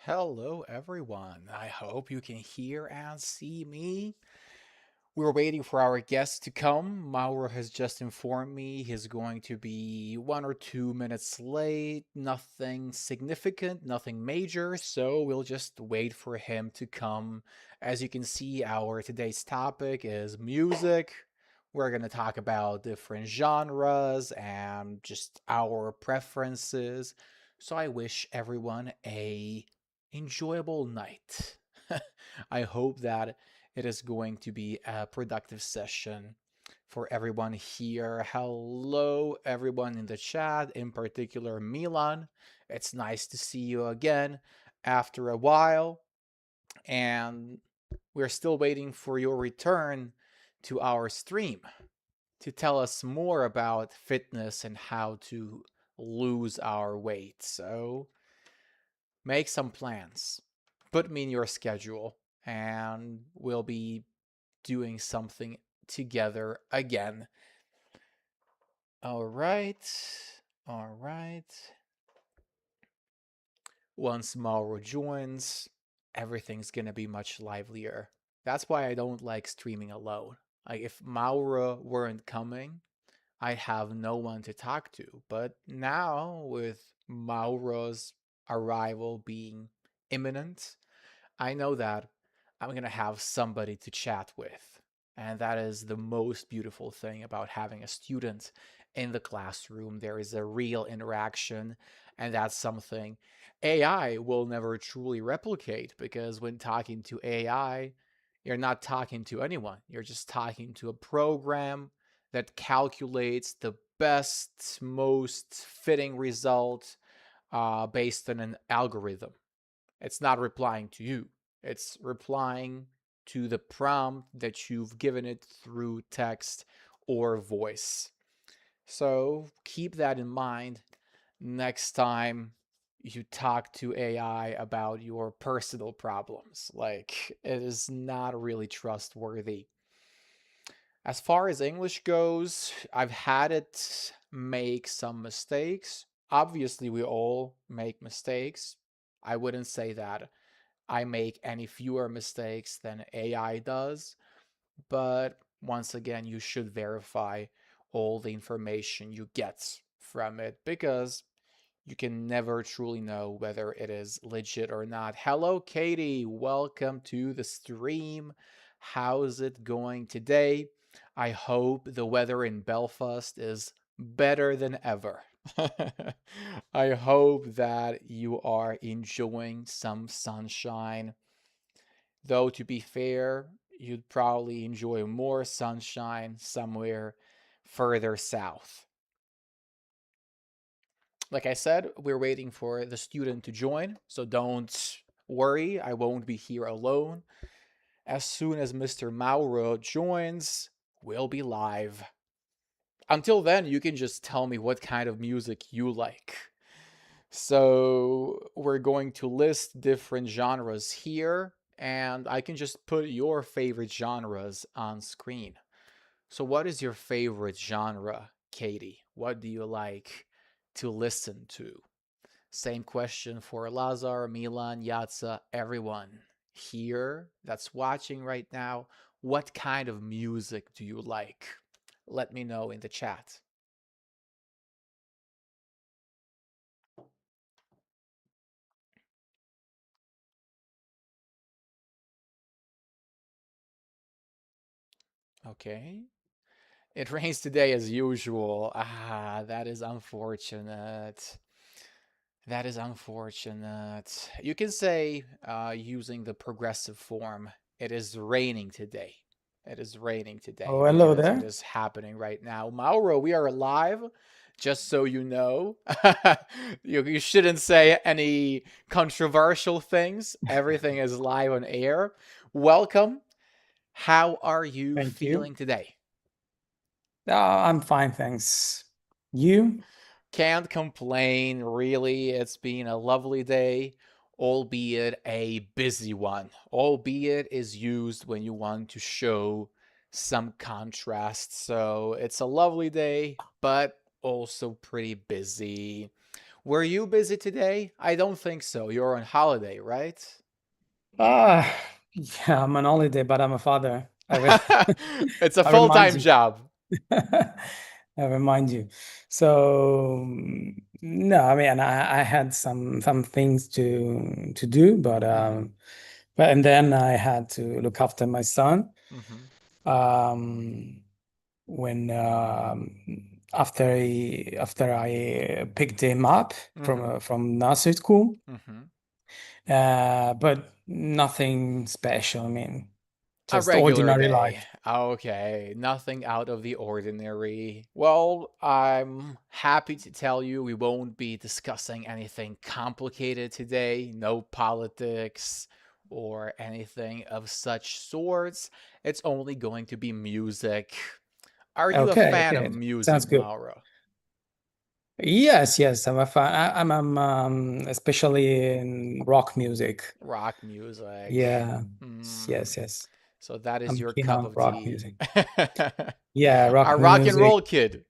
Hello, everyone. I hope you can hear and see me. We're waiting for our guest to come. Mauro has just informed me he's going to be 1 or 2 minutes late. Nothing significant, nothing major, so we'll just wait for him to come. As you can see, our today's topic is music. We're going to talk about different genres and just our preferences. So I wish everyone a enjoyable night. I hope that it is going to be a productive session for everyone here. Hello, everyone in the chat, in particular, Milan. It's nice to see you again after a while. And we're still waiting for your return to our stream to tell us more about fitness and how to lose our weight. So make some plans, put me in your schedule, and we'll be doing something together again. All right. All right. Once Mauro joins, everything's going to be much livelier. That's why I don't like streaming alone. Like, if Mauro weren't coming, I'd have no one to talk to. But now, with Mauro's arrival being imminent, I know that I'm going to have somebody to chat with. And that is the most beautiful thing about having a student in the classroom. There is a real interaction, and that's something AI will never truly replicate because when talking to AI, you're not talking to anyone. You're just talking to a program that calculates the best, most fitting result based on an algorithm. It's not replying to you. It's replying to the prompt that you've given it through text or voice. So keep that in mind next time you talk to AI about your personal problems. Like, it is not really trustworthy. As far as English goes, I've had it make some mistakes. Obviously, we all make mistakes. I wouldn't say that I make any fewer mistakes than AI does. But once again, you should verify all the information you get from it because you can never truly know whether it is legit or not. Hello, Katie. Welcome to the stream. How's it going today? I hope the weather in Belfast is better than ever. I hope that you are enjoying some sunshine. Though, to be fair, you'd probably enjoy more sunshine somewhere further south. Like I said, we're waiting for the student to join, so don't worry, I won't be here alone. As soon as Mr. Mauro joins, we'll be live. Until then, you can just tell me what kind of music you like. So, we're going to list different genres here, and I can just put your favorite genres on screen. So, what is your favorite genre, Katie? What do you like to listen to? Same question for Lazar, Milan, Yatsa, everyone here that's watching right now. What kind of music do you like? Let me know in the chat. Okay. It rains today as usual. Ah, that is unfortunate. That is unfortunate. You can say, using the progressive form, it is raining today. It is raining today Oh, hello because it there. is happening right now. Mauro, we are live, just so you know. You shouldn't say any controversial things. Everything is live on air. Welcome. How are you Thank you. feeling today? I'm fine, thanks. You? Can't complain, really. It's been a lovely day, albeit a busy one. Albeit is used when you want to show some contrast. So it's a lovely day, but also pretty busy. Were you busy today? I don't think so. You're on holiday, right? Ah, yeah, I'm on holiday, but I'm a father. It's a I remind full-time you. job. I remind you. So no, I mean, I had some things to do, Mm-hmm. but and then I had to look after my son. Mm-hmm. Um, when after I picked him up Mm-hmm. from nursery school. Mm-hmm. But nothing special. I mean, A just regular ordinary day. life. Okay, nothing out of the ordinary. Well, I'm happy to tell you we won't be discussing anything complicated today. No politics or anything of such sorts. It's only going to be music. Are you a Okay, fan of okay, sounds music, good. Mauro? Yes, yes, I'm a fan. I'm especially in rock music. Rock music. Yeah, Hmm. yes, yes. So that is I'm your keen cup on of rock tea. music. Yeah, A rock rock and music. roll kid.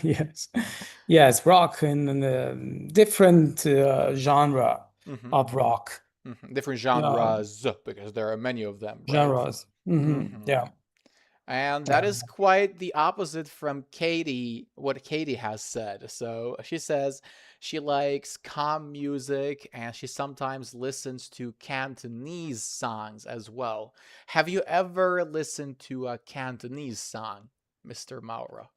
Yes, yes, rock in the different genre Hmm. of rock. Different Yeah, genres because there are many of them, right? genres. Hmm. Yeah, And that yeah. is quite the opposite from Katie, what Katie has said. So she says she likes calm music and she sometimes listens to Cantonese songs as well. Have you ever listened to a Cantonese song, Mr. Mauro?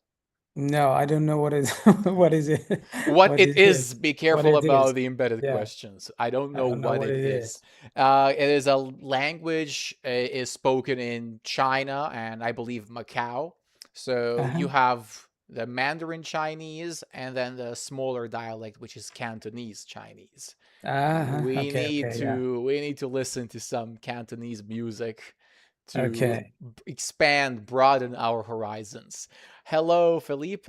No, I don't know what is what is it What what it is is, it be what careful it about is. the embedded Yeah, questions. I don't I know don't know what what it it is. is. It is a language is spoken in China and I believe Macau. So Uh-huh. you have the Mandarin Chinese and then the smaller dialect, which is Cantonese Chinese. Uh-huh. Okay, okay, yeah. We need to listen to some Cantonese music to Okay. expand, broaden our horizons. Hello, Felipe.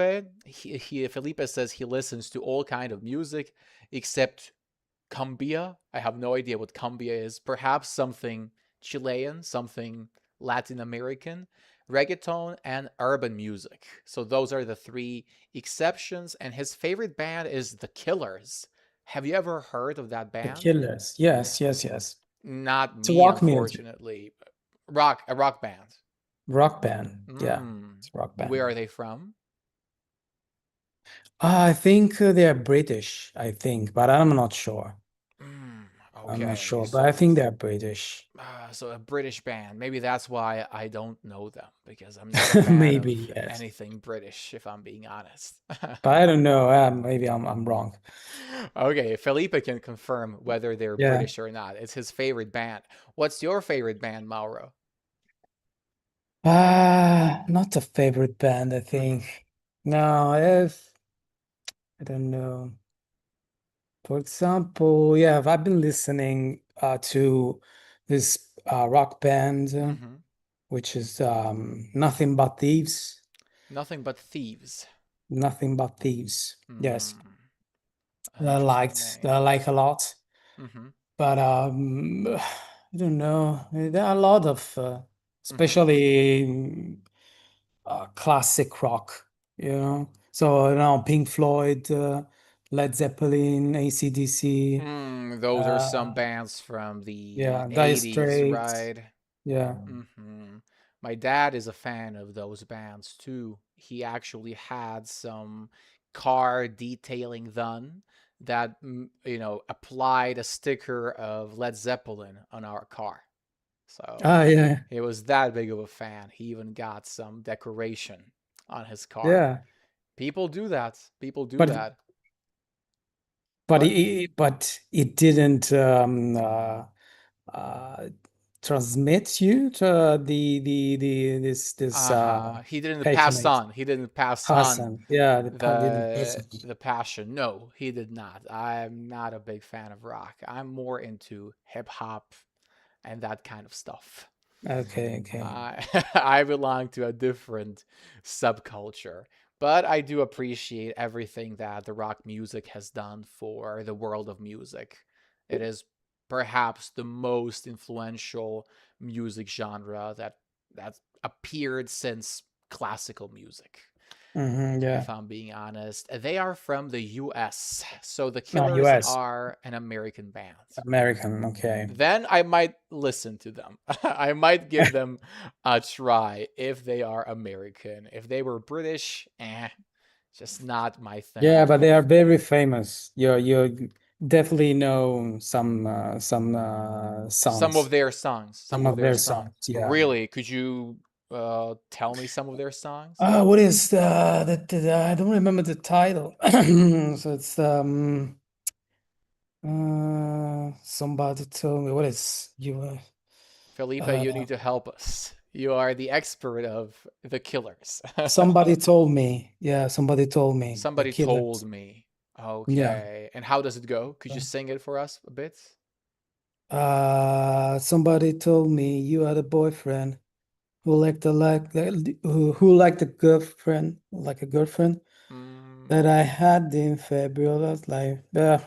Felipe says he listens to all kind of music except cumbia. I have no idea what cumbia is. Perhaps something Chilean, something Latin American, reggaeton, and urban music. So those are the three exceptions. And his favorite band is The Killers. Have you ever heard of that The band? Killers. Yes, yes, yes. Not It's a me, rock music. unfortunately. A rock band. Rock band. Yeah. Mm. It's a rock band. Where are they from? I think they're British, I think, but I'm not sure. Mm. I'm not Okay, sure, but I think they're British. so a British band. Maybe that's why I don't know them because I'm not a fan of Maybe, yes. anything British, if I'm being honest. But I don't know. Maybe I'm wrong. Okay, Felipe can confirm whether they're Yeah. British or not. It's his favorite band. What's your favorite band, Mauro? Not a favorite band, I Hmm. think. No, if I don't know. For example, yeah, I've been listening to this rock band, Hmm. which is Nothing But Thieves. Nothing but thieves. Nothing But Thieves. Yes, Hmm. An that I interesting liked, that name. I like a lot. Hmm. But I don't know. There are a lot of, Hmm. especially classic rock, you know. So Pink Floyd, Led Zeppelin, AC/DC, Those are some uh, bands from the yeah, Dire 80s, Straits, right? yeah. Hmm. My dad is a fan of those bands too. He actually had some car detailing done that, applied a sticker of Led Zeppelin on our car. So Yeah, he was that big of a fan. He even got some decoration on his car. yeah. People do that. People do But that. but What? it didn't uh, transmit you to the this He didn't pass passionate on. He didn't pass on person. Yeah, didn't the person. the passion. No, he did not. I'm not a big fan of rock. I'm more into hip hop and that kind of stuff. Okay, okay. I belong to a different subculture, but I do appreciate everything that the rock music has done for the world of music. It is perhaps the most influential music genre that appeared since classical music. Yeah. if I'm being honest. They are from the US, so the No, Killers US. are an American band. American. Okay. Then I might listen to them. I might give them a try if they are American. If they were British, just not my thing. Yeah, but they are very famous. You definitely know some Some of songs, their songs. Some some of of their their songs. songs. Yeah. Really? Could you tell me some of their songs? What is I don't remember the title. So it's somebody told me what is you Felipe, you uh need to help us. You are the expert of the Killers. somebody told me. Yeah, somebody told me the Somebody told Killers. me. Yeah. Okay. And how does it go? Could you sing it for us a bit? Somebody told me you had a boyfriend who liked a girlfriend, like a girlfriend Mm, that I had in February. I was like, uh,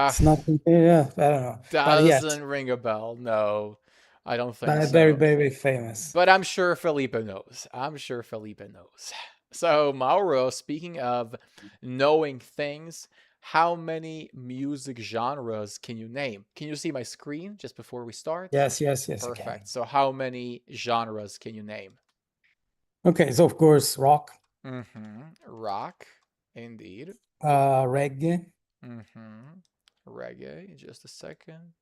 it's nothing. Yeah, I don't know, but yes, doesn't ring a bell. No, I don't think but very, so. very famous. But I'm sure Felipe knows. I'm sure Felipe knows. So, Mauro, speaking of knowing things, how many music genres can you name? Can you see my screen just before we start? Yes, yes, yes, I Perfect. can. So, how many genres can you name? Okay, so of course, rock, Rock, indeed. reggae, Reggae. Just a second.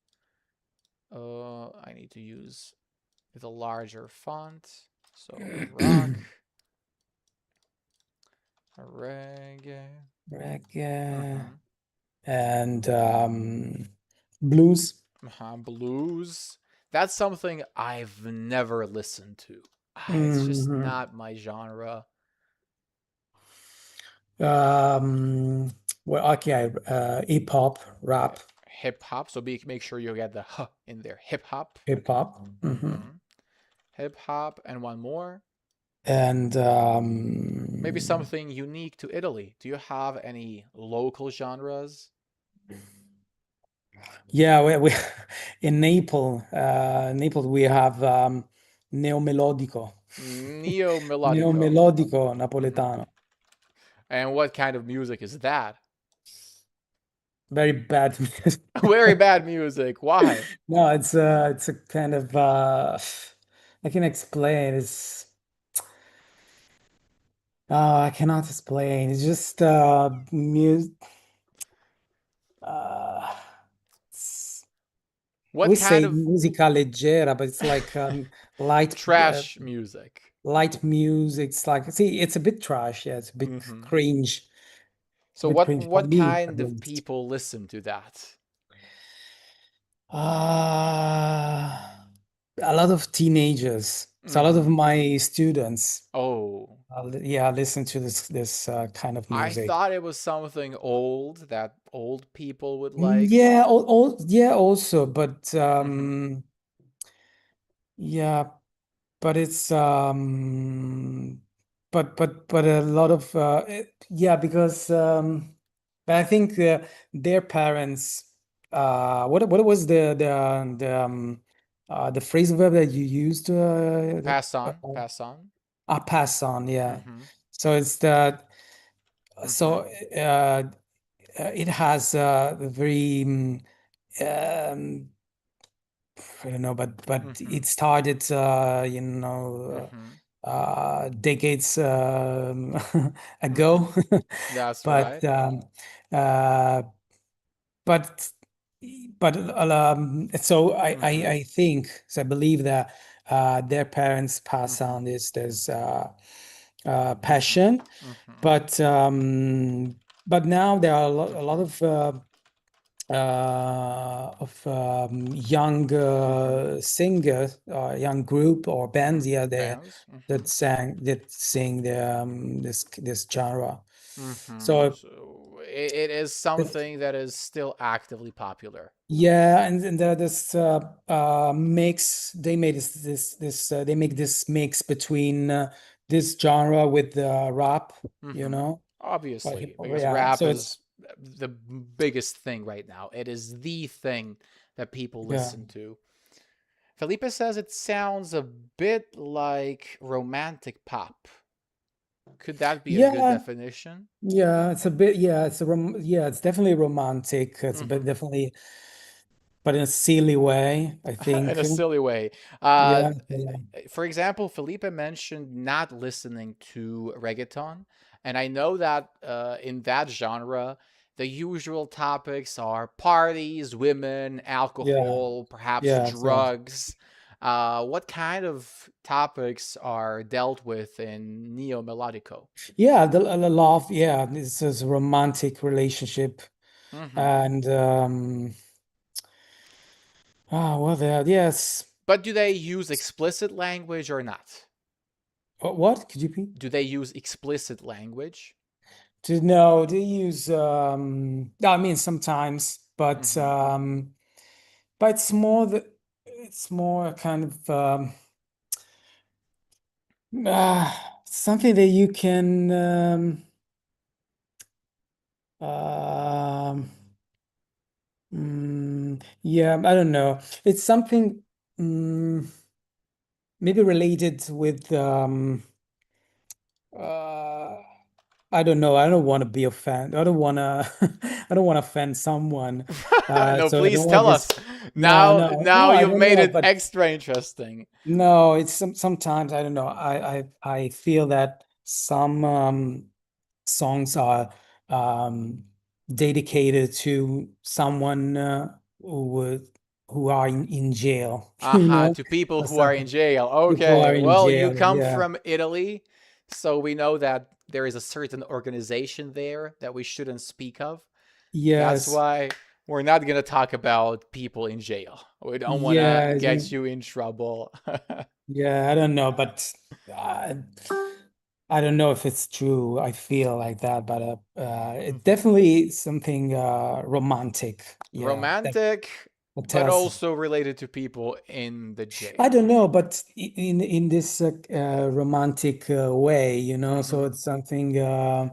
I need to use the larger font. So, rock, reggae. reggae, Mm-hmm. and blues. Blues. That's something I've never listened to. It's just hmm not my genre. Um, well, okay, hip hop, rap, Hip hop. So make sure you get the huh in there. Hip hop. hip hop. Mm-hmm. Hip hop, and one more. And Maybe something unique to Italy. Do you have any local genres? yeah, we in Naples we have neomelodico, Neo melodico. neomelodico Mm-hmm. napoletano. And what kind of music is that? Very bad music. Very bad music. Why? No, it's a kind of I can explain. It's I cannot explain. It's just music. Uh, What we kind say of musica leggera, but it's like light trash music? light music. It's like see, it's a bit trash. Yeah, it's a bit Mm-hmm. cringe. It's a So bit what cringe for what me, at kind of least. people listen to that? A lot of teenagers. So a lot of Mm-hmm. my students, Oh, yeah, listen to this kind of I music. thought it was something old that old people would like. Yeah, yeah, also, but Mm-hmm. yeah, but it's but a lot of yeah, because but I think their parents what was the phrasal verb that you used Pass on, pass on. pass on, yeah. Mm-hmm. So it's that Mm-hmm. so it has a very um I don't know, but Mm-hmm. it started, Mm-hmm. decades Mm-hmm. ago, That's but right. uh, but so Mm-hmm. I think so. I believe that their parents pass Mm-hmm. on this passion, Mm-hmm. but now there are a lot Mm-hmm. of young Mm-hmm. singers, young group or Mm-hmm. bands, yeah, they Bands. Mm-hmm. that sing this genre. Mm-hmm. So So it is it's, something that is still actively popular. yeah, and this mix they made they make this mix between this genre with rap, you Mm-hmm. know, or hip Obviously, hop, because yeah. rap So it's is the biggest thing right now. It is the thing that people yeah. listen to. Felipe says it sounds a bit like romantic pop. Could that be a good Yeah, definition? yeah, it's a bit, yeah, yeah, it's definitely romantic. It's a bit Hmm. definitely, but in a silly way, I In think. a silly way. Uh, Yeah, yeah, for example, Felipe mentioned not listening to reggaeton, and I know that in that genre, the usual topics are parties, women, yeah, alcohol, perhaps yes, yes. drugs. What kind of topics are dealt with in Neo Melodico? Yeah, the love, yeah, this is a romantic relationship. Hmm. And well there, yes. But do they use explicit language or not? What? Could you repeat? Do they use explicit language? To know they use no, I mean sometimes, Hmm. but it's more kind of something that you can um yeah, I don't know. It's something mm, maybe related with uh I don't know. I don't want to be offend. I don't want to. I don't want to offend someone. No, So I don't please want tell to us. just. No, Now, no, now no. I you've don't made know. it But extra interesting. no, it's sometimes I don't know. I feel that some songs are um dedicated to someone who are in jail. You Aha, know, to people or who are in something. jail. People Okay, are in well, you jail. come Yeah. from Italy, so we know that there is a certain organization there that we shouldn't speak of. That's Yes. why we're not going to talk about people in jail. We don't want to Yeah. get you in trouble. Yeah, I don't know, but I don't know if it's true. I feel like that, but it Mhm. definitely something romantic. Yeah, that, Romantic, that but tells. also related to people in the I jail. don't know, but in this romantic way, so Hmm. it's something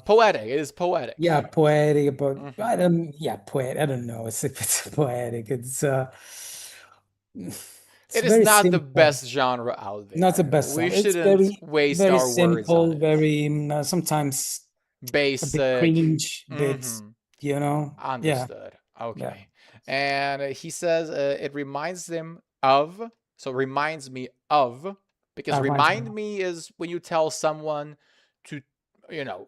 Poetic. It is poetic. yeah, poetic, but Hmm. I don't yeah, poetic. I don't know if it's poetic. It's It is very not the simple. best genre out Not the there. best We song. It's shouldn't waste very our words on simple, it. very sometimes a bit Basic. cringe, bit, Hmm. yeah, Understood. yeah. Okay. And he says it reminds them of, so reminds me of, because Reminds me. remind me is when you tell someone to,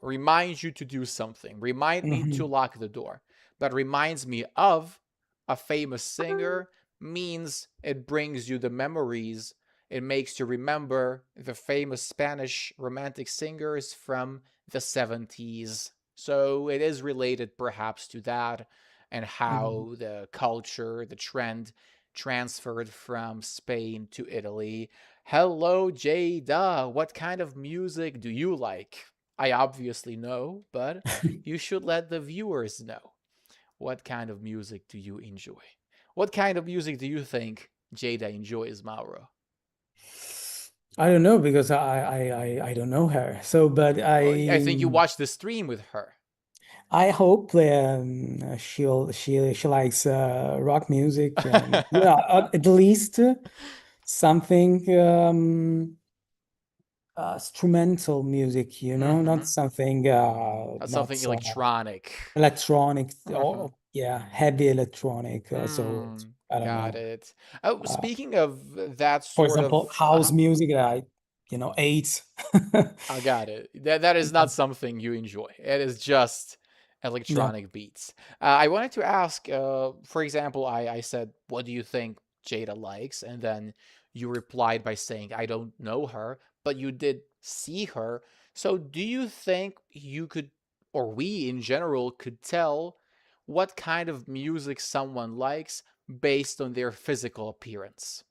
remind you to do something. Remind me to Hmm. lock the door. But reminds me of a famous singer means it brings you the memories. It makes you remember the famous Spanish romantic singers from the 70s. So it is related perhaps to that and Hmm. how the culture, the trend transferred from Spain to Italy. Hello, Jada. What kind of music do you like? I obviously know, but you should let the viewers know. What kind of music do you enjoy? What kind of music do you think Jada enjoys, Mauro? I don't know because I don't know her. So, but Oh, I think you watched the stream with her. I hope she likes rock music and yeah, at least something instrumental music, not Hmm. something not Something electronic. electronic Hmm. or yeah, heavy electronic. So Hmm. I don't Got know. it. Oh, Uh, speaking of that for sort example, of, house music that I ate. I got it. That is not something you enjoy. It is just Yeah. electronic beats. I wanted to ask, for example, I said, "What do you think Jada likes?" And then you replied by saying, "I don't know her, but you did see her." So, do you think you could, or we in general, could tell what kind of music someone likes based on their physical appearance?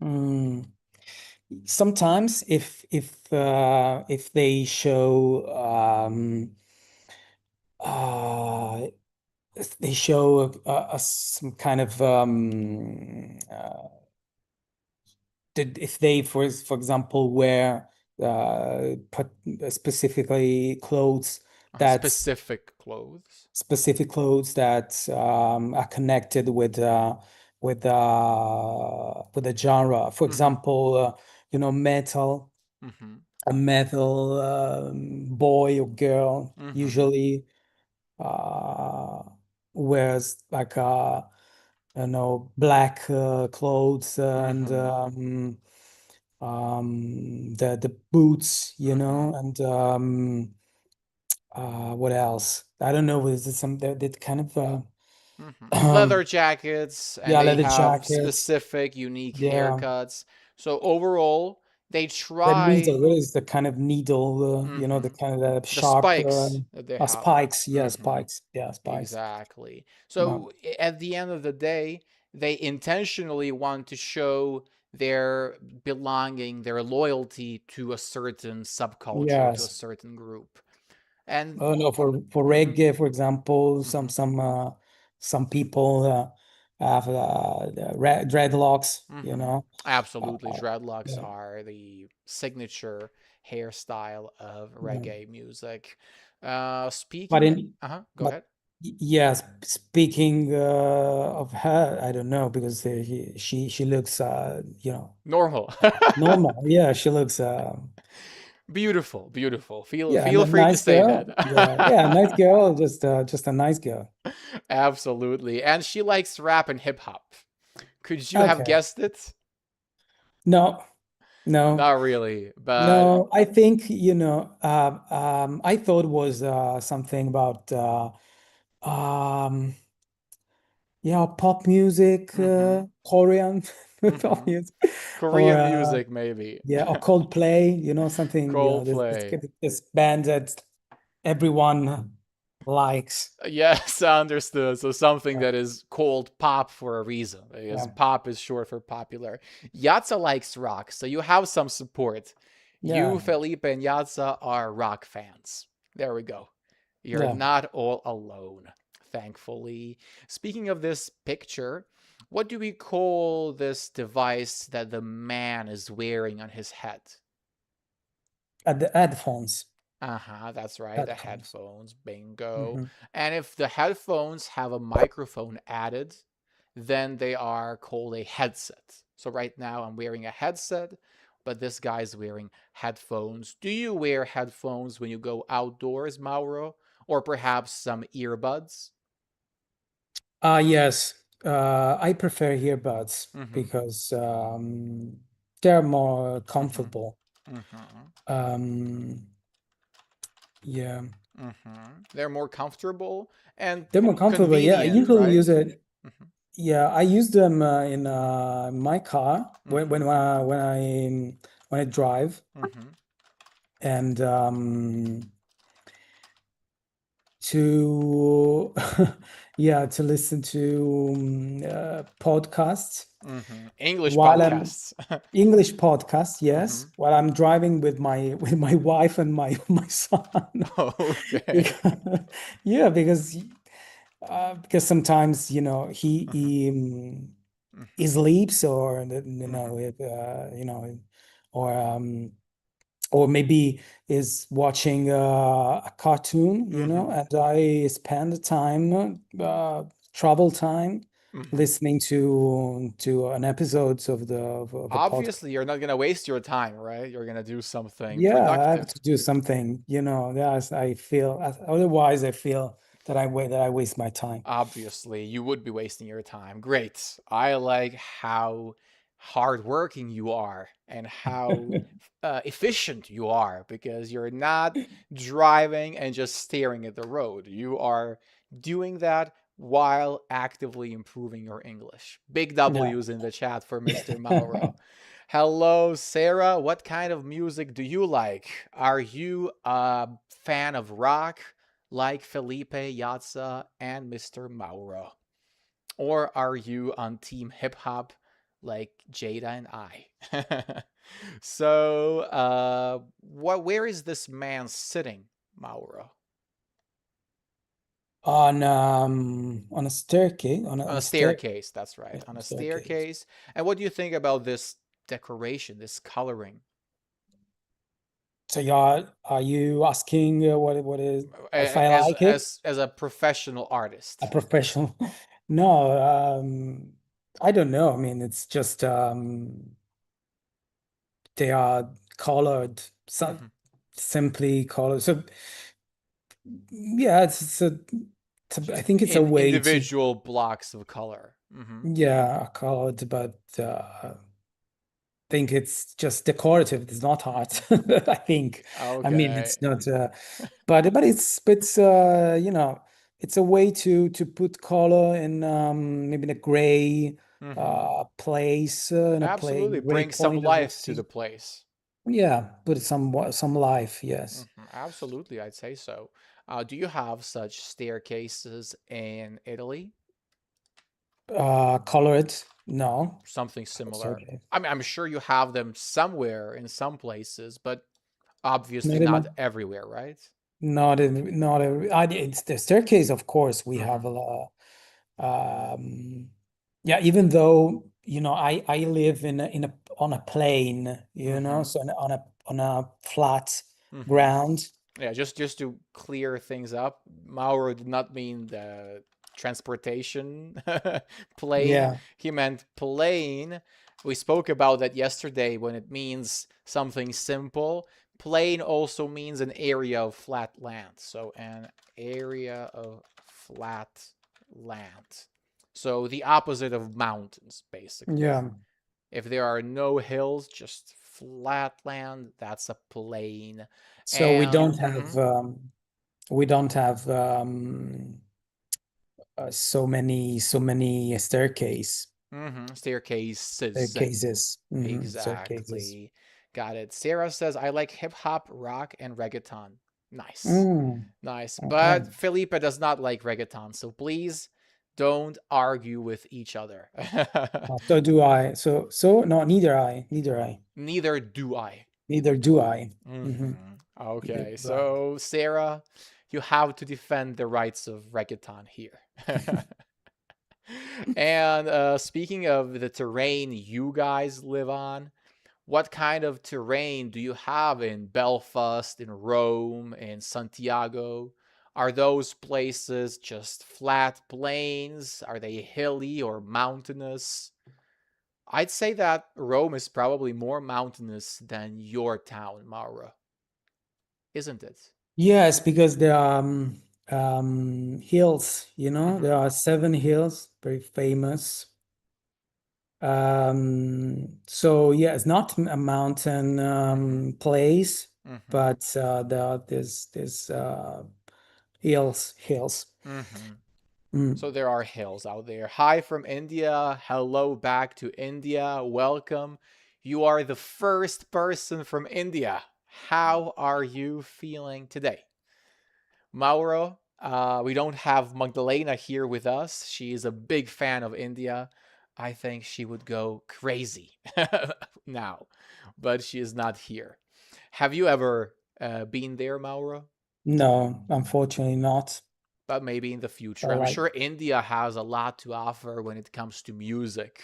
Mm. Sometimes if they show uh they show some kind of if they for example wear put specifically clothes that's Specific clothes. specific clothes that are connected with a genre. For Mm-hmm. example, metal. Mm-hmm. a metal boy or girl Mm-hmm. usually uh, wears like black clothes and Mm-hmm. the boots, Mm-hmm. and what else? I don't know. Is it some that kind of Mm-hmm. Leather um jackets, and yeah, they leather have jackets. specific, unique Yeah. haircuts. So overall, they The try. needle, what is the kind of needle, the Mm-hmm. kind of The sharp spikes that they have. spikes. Yeah, Mm-hmm. spikes. Yeah, spikes. Exactly. No. So at the end of the day, they intentionally want to show their belonging, their loyalty to a certain subculture, to a Yes. certain group. And Oh no, for mhm, reggae, for example, mhm, some people have dreadlocks, mhm. Absolutely, Uh, dreadlocks yeah, are the signature hairstyle of yeah. reggae music. But Speaking, in go but ahead. yes, speaking of her, I don't know because she looks Normal. normal. Yeah, she looks Beautiful, beautiful. Feel yeah, feel free to nice say girl. Yeah, that. yeah, nice girl. Just a nice girl. Absolutely. And she likes rap and hip hop. Could you have Okay. guessed it? No, no. Not really, but No, I think, I thought was something about um yeah, pop music, mhm, Korean pop mhm. music, or Korean music maybe. yeah, or Coldplay, something, Coldplay. this band that everyone likes. Yes, understood. So something that is called pop for a reason, because Yeah, pop is short for popular. Yatza likes rock, so you have some support. You, yeah, Felipe, and Yatza are rock fans. There we go. You're yeah. not all alone, thankfully. Speaking of this picture, what do we call this device that the man is wearing on his head? At the headphones, Uh-huh, that's right, the headphones. headphones, bingo. Hmm. And if the headphones have a microphone added, then they are called a headset. So right now I'm wearing a headset, but this guy's wearing headphones. Do you wear headphones when you go outdoors, Mauro? Or perhaps some earbuds? Yes, I prefer earbuds Mm-hmm. because they're more Mm-hmm. comfortable. Mm-hmm. Um, yeah, They're more comfortable and they're more comfortable. Yeah, I convenient, usually right? use it. Mm-hmm. Yeah, I use them in my car Mm-hmm. when I drive, Mm-hmm. and to yeah, to listen to podcasts Mm-hmm. English while I'm podcasts. English podcasts, Mm-hmm. yes, while I'm driving with my with my wife and my my son. Okay. Because, yeah, because sometimes Mm-hmm. he Mm-hmm. sleeps or Mm-hmm. or or maybe is watching a cartoon, Mm-hmm. and I spend the time, travel time, Mm-hmm. listening to an episode of the podcast. Obviously, you're not gonna waste your time, right? You're gonna do something Yeah, I have productive. to do something, yes, I feel, otherwise I feel that I waste my time. Obviously, you would be wasting your time. Great. I like how hardworking you are and how efficient you are because you're not driving and just staring at the road. You are doing that while actively improving your English. Big Yeah. W's in the chat for Mr. Mauro. Hello, Sarah. What kind of music do you like? Are you a fan of rock? Like Felipe, Yatza, and Mr. Mauro? Or are you on Team Hip Hop like Jada and I? So, where is this man sitting, Mauro? On a staircase, On on a a stair, staircase, that's yeah, right, on on a a staircase. staircase. And what do you think about this decoration, this coloring? So are you asking what is if I As like it? as a professional A artist. professional? No, I don't know. I mean, it's just they are. colored, so Hmm. simply colored. So yeah, I Just think it's a in way to, individual blocks of color. Hmm. yeah, colored, but think it's just decorative. It's not art. Hmm. I think. I mean, Okay. it's not. But it's a way to put color in maybe in a gray Hmm. place in a play Absolutely. gray Bring some point of the life to the sea. place. Yeah, put some life. Yes. Absolutely, I'd say so. Do you have such staircases in Italy? Colored. No. Something similar? Sorry. I mean, I'm sure you have them somewhere in some places, but obviously Not in not my, everywhere, right? not a, it's the staircase, of course, we have Mm-hmm. a lot. Yeah, even though, I live on a plane, Mm-hmm. so on a flat Mm-hmm. ground. Yeah, just to clear things up, Mauro did not mean the transportation plane. Yeah. He meant plane. We spoke about that yesterday when it means something simple. Plain also means an area of flat land. So an area of flat land. So the opposite of mountains, basically. Yeah. If there are no hills, just flat land, that's a plain. So And mhm, we don't have so many staircases. staircases. Staircases. Exactly. Got it. Sarah says, I like hip hop, rock, and reggaeton. Nice. Mm, Nice. okay. But Felipe does not like reggaeton. So please don't argue with each other. So do I. So no, neither I. Neither do I. Neither do I. Hmm. Hmm. Neither Okay. do I. So, Sarah, you have to defend the rights of reggaeton here. And speaking of the terrain you guys live on, what kind of terrain do you have in Belfast, in Rome, in Santiago? Are those places just flat plains? Are they hilly or mountainous? I'd say that Rome is probably more mountainous than your town, Maura, isn't it? Yes, because there are hills, there Mm-hmm. are seven hills, very famous. So yeah, it's not a mountain Mm-hmm. place, Mm-hmm. but there's hills. Mm-hmm. Mm. So there are hills out there. Hi from India. Hello back to India. Welcome. You are the first person from India. How are you feeling today? Mauro, we don't have Magdalena here with us. She is a big fan of India. I think she would go crazy now, but she is not here. Have you ever been there, Mauro? No, unfortunately not. But maybe in the I future. I'm like. sure India has a lot to offer when it comes to music.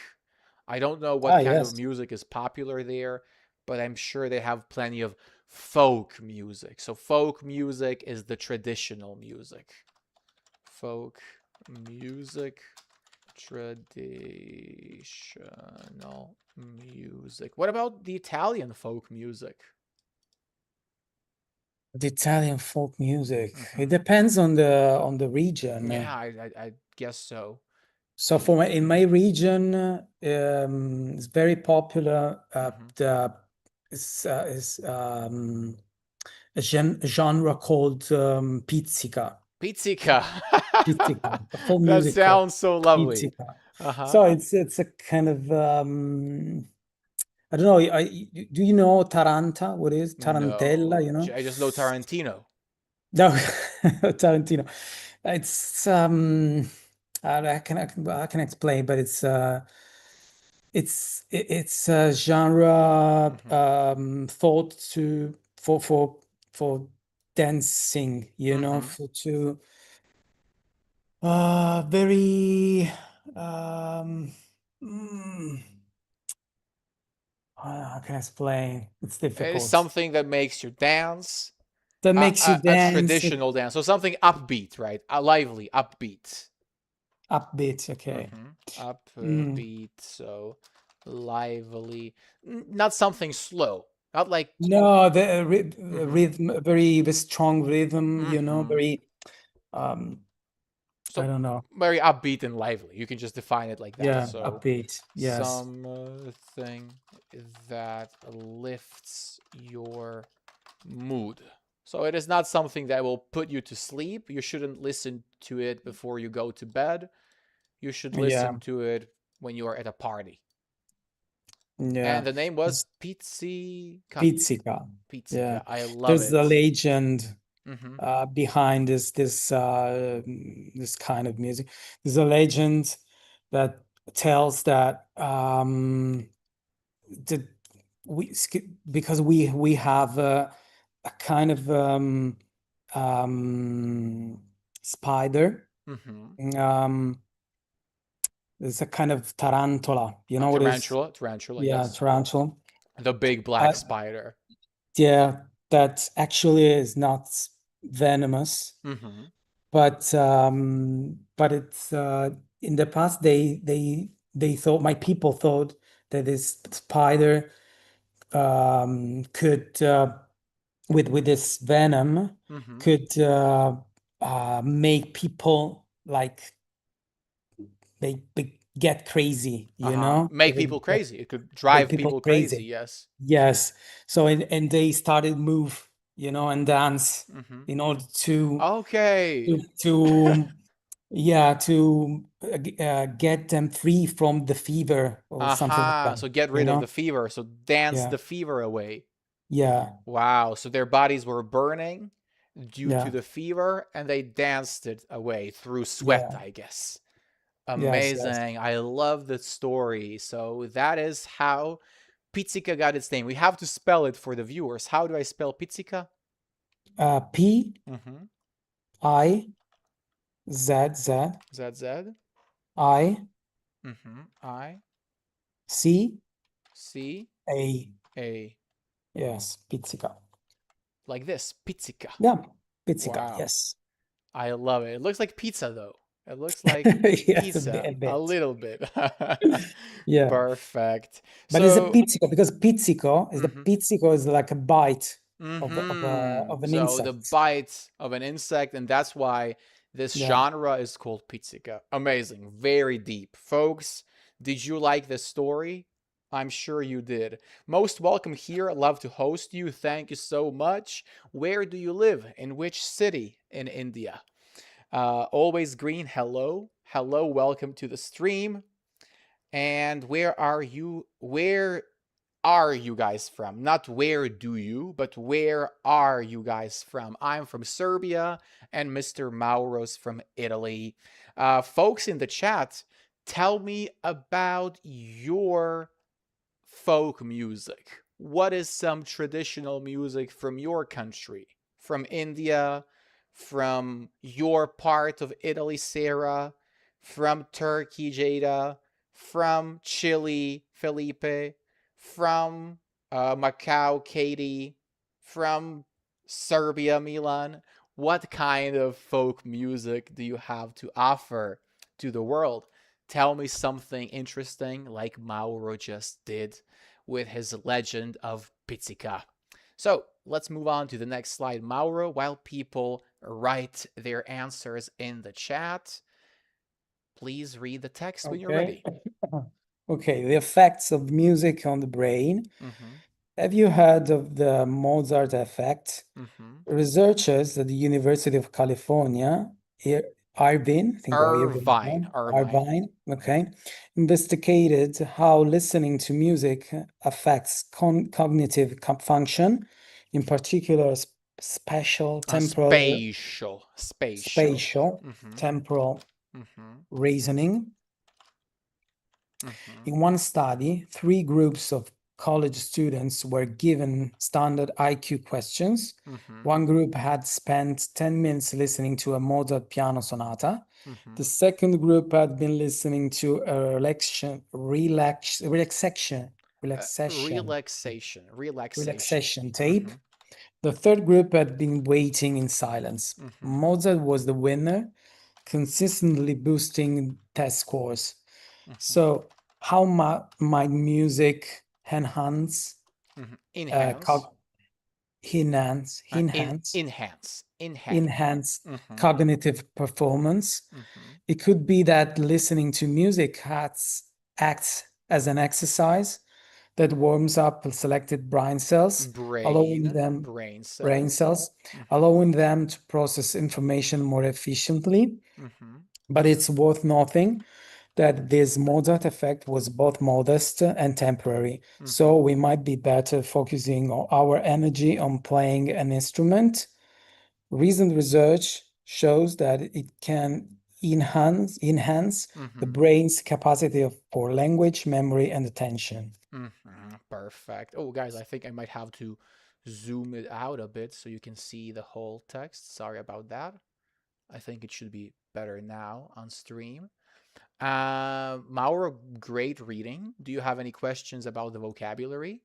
I don't know what Ah, kind of yes. music is popular there, but I'm sure they have plenty of folk music. So, folk music is the traditional music. Folk music, traditional music. What about the Italian folk music? The Italian folk music. It Hmm. depends on the region. Yeah, I guess so. So in my region, it's very popular. Hmm. Is a genre called pizzica. Pizzica. Pizzica, a folk That music called sounds so lovely. pizzica. Uh huh. So it's a kind of I don't know. Do you know Taranta? What is Tarantella? No, I just know Tarantino. No, Tarantino. It's I can explain, but it's a genre Hmm. thought to for dancing, Hmm. for to very um mm, how can I explain? It's It's difficult. something that makes you dance. That A, makes you a dance, traditional dance. So something upbeat, right? A lively, upbeat. upbeat. Okay. Mm-hmm. Mm. Upbeat, so lively. Not something slow. Not like No, the mm-hmm, rhythm, very strong rhythm, mm-hmm. very, um, I So don't know. very upbeat and lively. You can just define it like that. Yeah, So upbeat. Yes. something that lifts your mood. So it is not something that will put you to sleep. You shouldn't listen to it before you go to bed. You should listen Yeah. to it when you are at a party. And Yeah. the name was It's Pizzica. Pizzica. Yeah. Pizzica. I love There's a it. legend Mm-hmm. behind this kind of music. There's a legend that tells that the because we have a kind of um, spider. Mm-hmm. Um, there's a kind of tarantula. You know what is? Tarantula. Tarantula. Yeah, Yes. tarantula. The big Uh, black spider. yeah, that actually is not venomous, Mm-hmm. but it's in the past they thought my people thought that this spider could with this venom Mm-hmm. could make people like they get crazy, Uh-huh. They Make would people get crazy. It could make drive people people crazy. crazy. Yes. Yes. So and they started move, and dance Mm-hmm. in order Okay. to yeah to get them free from the fever or something like Aha. that, So get you rid of the know? fever. So dance Yeah. the fever away. Yeah. Wow. So their bodies were burning due to Yeah. the fever and they danced it away through sweat, Yeah. I guess. Yes, yes. Amazing. I love the story. So that is how Pizzica got its name. We have to spell it for the viewers. How do I spell Pizzica? P Mm-hmm. I Z Z ZZ. I Mm-hmm. I C C A. A. Yes, pizzica. Like this. Pizzica. Yeah, pizzica. Wow. Yes. I love it. It looks like pizza though. It looks like Yes, a pizza a bit. little bit. Yeah. Perfect. But it's a So, pizzico because mhm. pizzico is like a bite Mm-hmm. of an So the insect. bite of an insect, and that's why this Yeah. genre is called pizzica. Amazing. Very deep. Folks, did you like this story? I'm sure you did. Most welcome here. Love to host you. Thank you so much. Where do you live? In which city in India? Always green. Hello. Hello. Welcome to the stream. And where are you? Where are you guys from? Not where do you, but where are you guys from? I'm from Serbia and Mr. Mauro's from Italy. Folks in the chat, tell me about your folk music. What is some traditional music from your country? From India? From your part of Italy, Sarah? From Turkey, Jada? From Chile, Felipe? From Macau, Katie? From Serbia, Milan? What kind of folk music do you have to offer to the world? Tell me something interesting like Mauro just did with his legend of Pizzica. So let's move on to the next slide, Mauro, while people write their answers in the chat. Please read the text when you're Okay. ready. Okay. The effects of music on the brain. Mm-hmm. Have you heard of the Mozart effect? Mm-hmm. Researchers at the University of California, Irvine, I think, or Irvine, Irvine. no? Irvine. Irvine, okay, investigated how listening to music affects function, in particular, spatial, temporal, Spatial. Spatial. spatial, Mm-hmm. temporal Mm-hmm. reasoning. Mm-hmm. In one study, three groups of college students were given standard IQ questions. Mm-hmm. One group had spent 10 minutes listening to a Mozart piano sonata. Mm-hmm. The second group had been listening to a relaxation, Relaxation. Relaxation. relaxation tape. Mm-hmm. The third group had been waiting in silence. Mm-hmm. Mozart was the winner, consistently boosting test scores. Mm-hmm. So, how might music enhance Enhance. cog enhance, In enhance, enhance. enhance Mm-hmm. cognitive performance. Mm-hmm. It could be that listening to music acts as an exercise that warms up selected allowing them Brain brain cells. cells, Mm-hmm. allowing them to process information more efficiently. Mm-hmm. But it's worth noting that this Mozart effect was both modest and temporary. So Mm-hmm. we might be better focusing our energy on playing an instrument. Recent research shows that it can enhance the Mm-hmm. brain's capacity for language, memory, and attention. Mm-hmm. Perfect. Oh, guys, I think I might have to zoom it out a bit so you can see the whole text. Sorry about that. I think it should be better now on stream. Mauro, great reading. Do you have any questions about the vocabulary?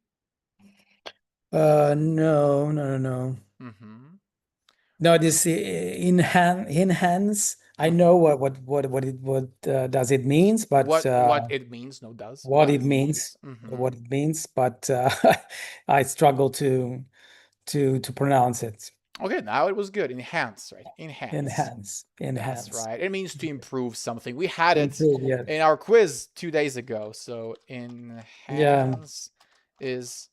No, no, no, no. Mm-hmm. No, this enhance. I Mm-hmm. know what does it means, but What it means? No, does what what it it means, means? Mm-hmm. what it means, but I struggle to pronounce it. Okay, now it was good. Enhance, right? Enhance. Enhance, That's enhance, right. It means to improve something. We had it improve. Yeah, in our quiz 2 days ago. So yeah. enhance is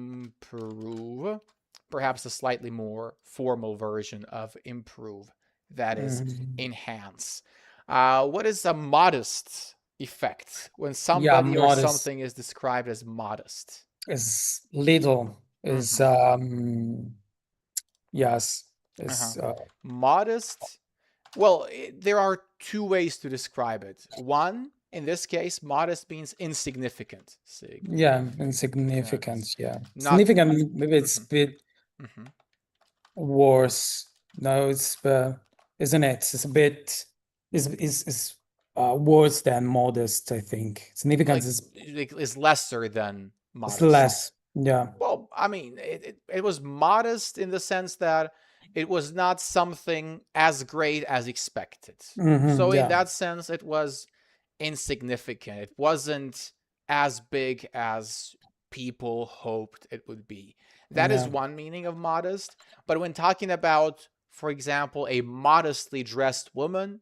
improve. Perhaps a slightly more formal version of improve. That is Mhm. enhance. What is a modest effect when Yeah, somebody or modest something is described as modest? is little is Mm-hmm. yes Uh-huh. is Modest. Well, there are two ways to describe it. One, in this case, modest means insignificant. yeah, Significant. insignificant. Yeah, Not. significant. Maybe it's a Mhm, bit mhm. worse. No, it's isn't it? It's a bit is worse than modest. I think significance Like, is lesser than is modest. less. Yeah. Well, I mean, it was modest in the sense that it was not something as great as expected. So, in Yeah. that sense, it was insignificant. It wasn't as big as people hoped it would be. That is Yeah. one meaning of modest. But when talking about, for example, a modestly dressed woman,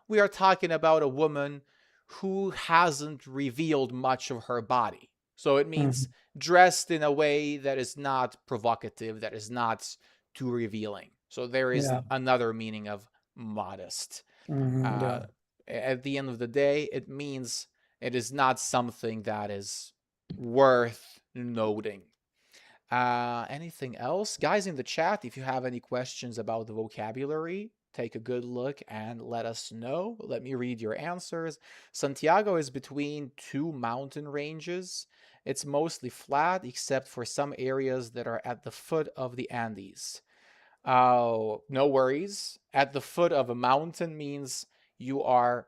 we are talking about a woman who hasn't revealed much of her body. So it means Mhm. dressed in a way that is not provocative, that is not too revealing. So there is Yeah. another meaning of modest. Uh, Yeah. at the end of the day, it means it is not something that is worth noting. Anything else? Guys in the chat, if you have any questions about the vocabulary, take a good look and let us know. Let me read your answers. Santiago is between two mountain ranges. It's mostly flat except for some areas that are at the foot of the Andes. Oh, no worries. At the foot of a mountain means you are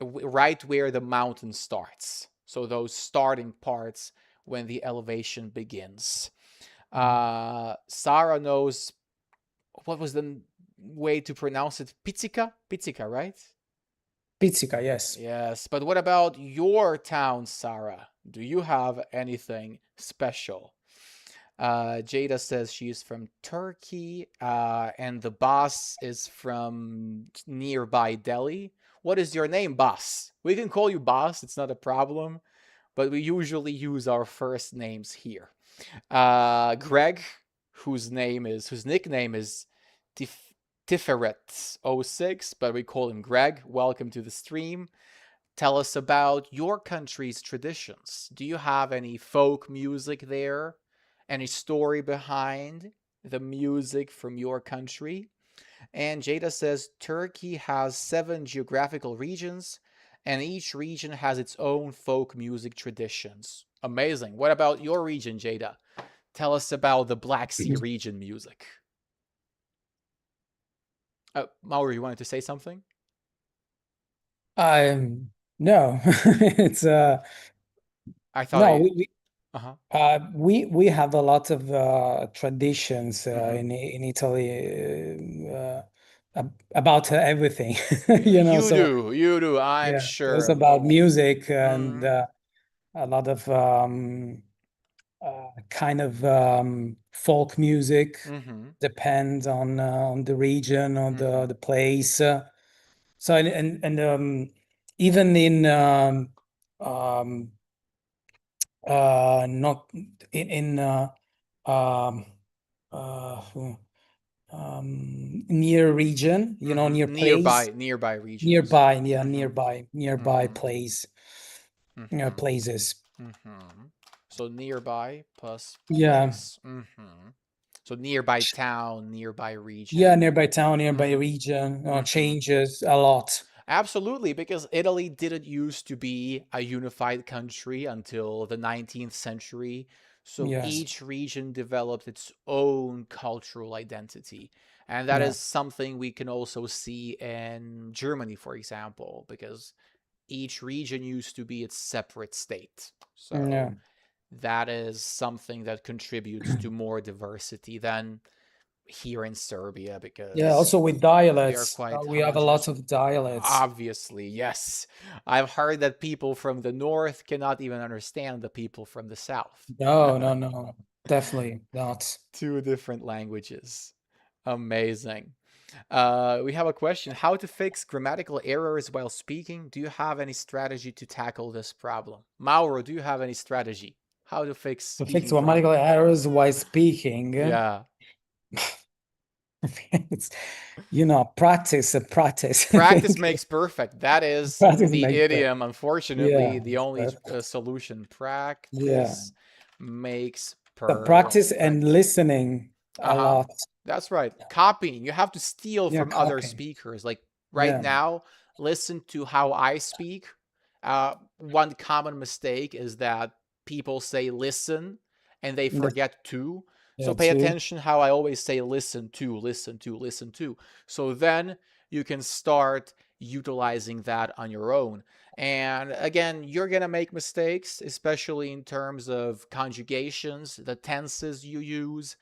right where the mountain starts. So those starting parts when the elevation begins. Mhm. Sarah knows what was the way to pronounce it? Pizzica? Pizzica, right? Pizzica, yes. Yes, but what about your town, Sarah? Do you have anything special? Jada says she's from Turkey, and the boss is from nearby Delhi. What is your name, boss? We can call you boss, it's not a problem, but we usually use our first names here. Greg, whose nickname is Tif- Tiferet06, but we call him Greg. Welcome to the stream. Tell us about your country's traditions. Do you have any folk music there? Any story behind the music from your country? And Jada says Turkey has 7 geographical regions, and each region has its own folk music traditions. Amazing. What about your region, Jada? Tell us about the Black Sea region music. Mauro, you wanted to say something? No, it's I thought no, I. Uh huh. we have a lot of traditions Mm-hmm. in Italy about everything, You So do, you do. I'm yeah, it's sure. about music and Mm, a lot of kind of folk music. Mm-hmm. Depends on the region or Mm-hmm. the place. So and even in um, not in um, uh, near region, Mm-hmm. near place, Nearby regions. nearby, yeah, Mm-hmm. nearby Mm-hmm. place, Mm-hmm. places. Mm-hmm. So nearby plus Yeah, place. Mm-hmm. So nearby town, nearby yeah, region. nearby town, nearby Mm-hmm. region, Mm-hmm. changes a lot. Absolutely, because Italy didn't used to be a unified country until the 19th century. So Yes, each region developed its own cultural identity. And that yeah, is something we can also see in Germany, for example, because each region used to be its separate state. So yeah, that is something that contributes to more diversity than here in Serbia yeah. because Also with they are dialects, quite we have a lot homogeneous. of dialects. Obviously, yes. I've heard that people from the north cannot even understand the people from the south. No, no, no, definitely not. Two different languages. Amazing. We have a question. How to fix grammatical errors while speaking? Do you have any strategy to tackle this problem? Mauro, do you have any strategy? How to fix To fix speaking grammatical problem? errors while speaking, Yeah. it's, practice and practice. I Practice think makes perfect. That is practice the makes it. idiom. Unfortunately, Yeah, the it's only perfect. solution. Yeah, Practice makes the practice and perfect. listening a Uh-huh. lot. That's right. Copying. You have to steal Yeah, from other copying. speakers. Like right Yeah, now, listen to how I speak. One common mistake is that people say listen and they the, forget to. So yeah, pay too. attention how I always say listen to, listen to, listen to. So then you can start utilizing that on your own. And again, you're going to make mistakes, especially in terms of conjugations, the tenses you use,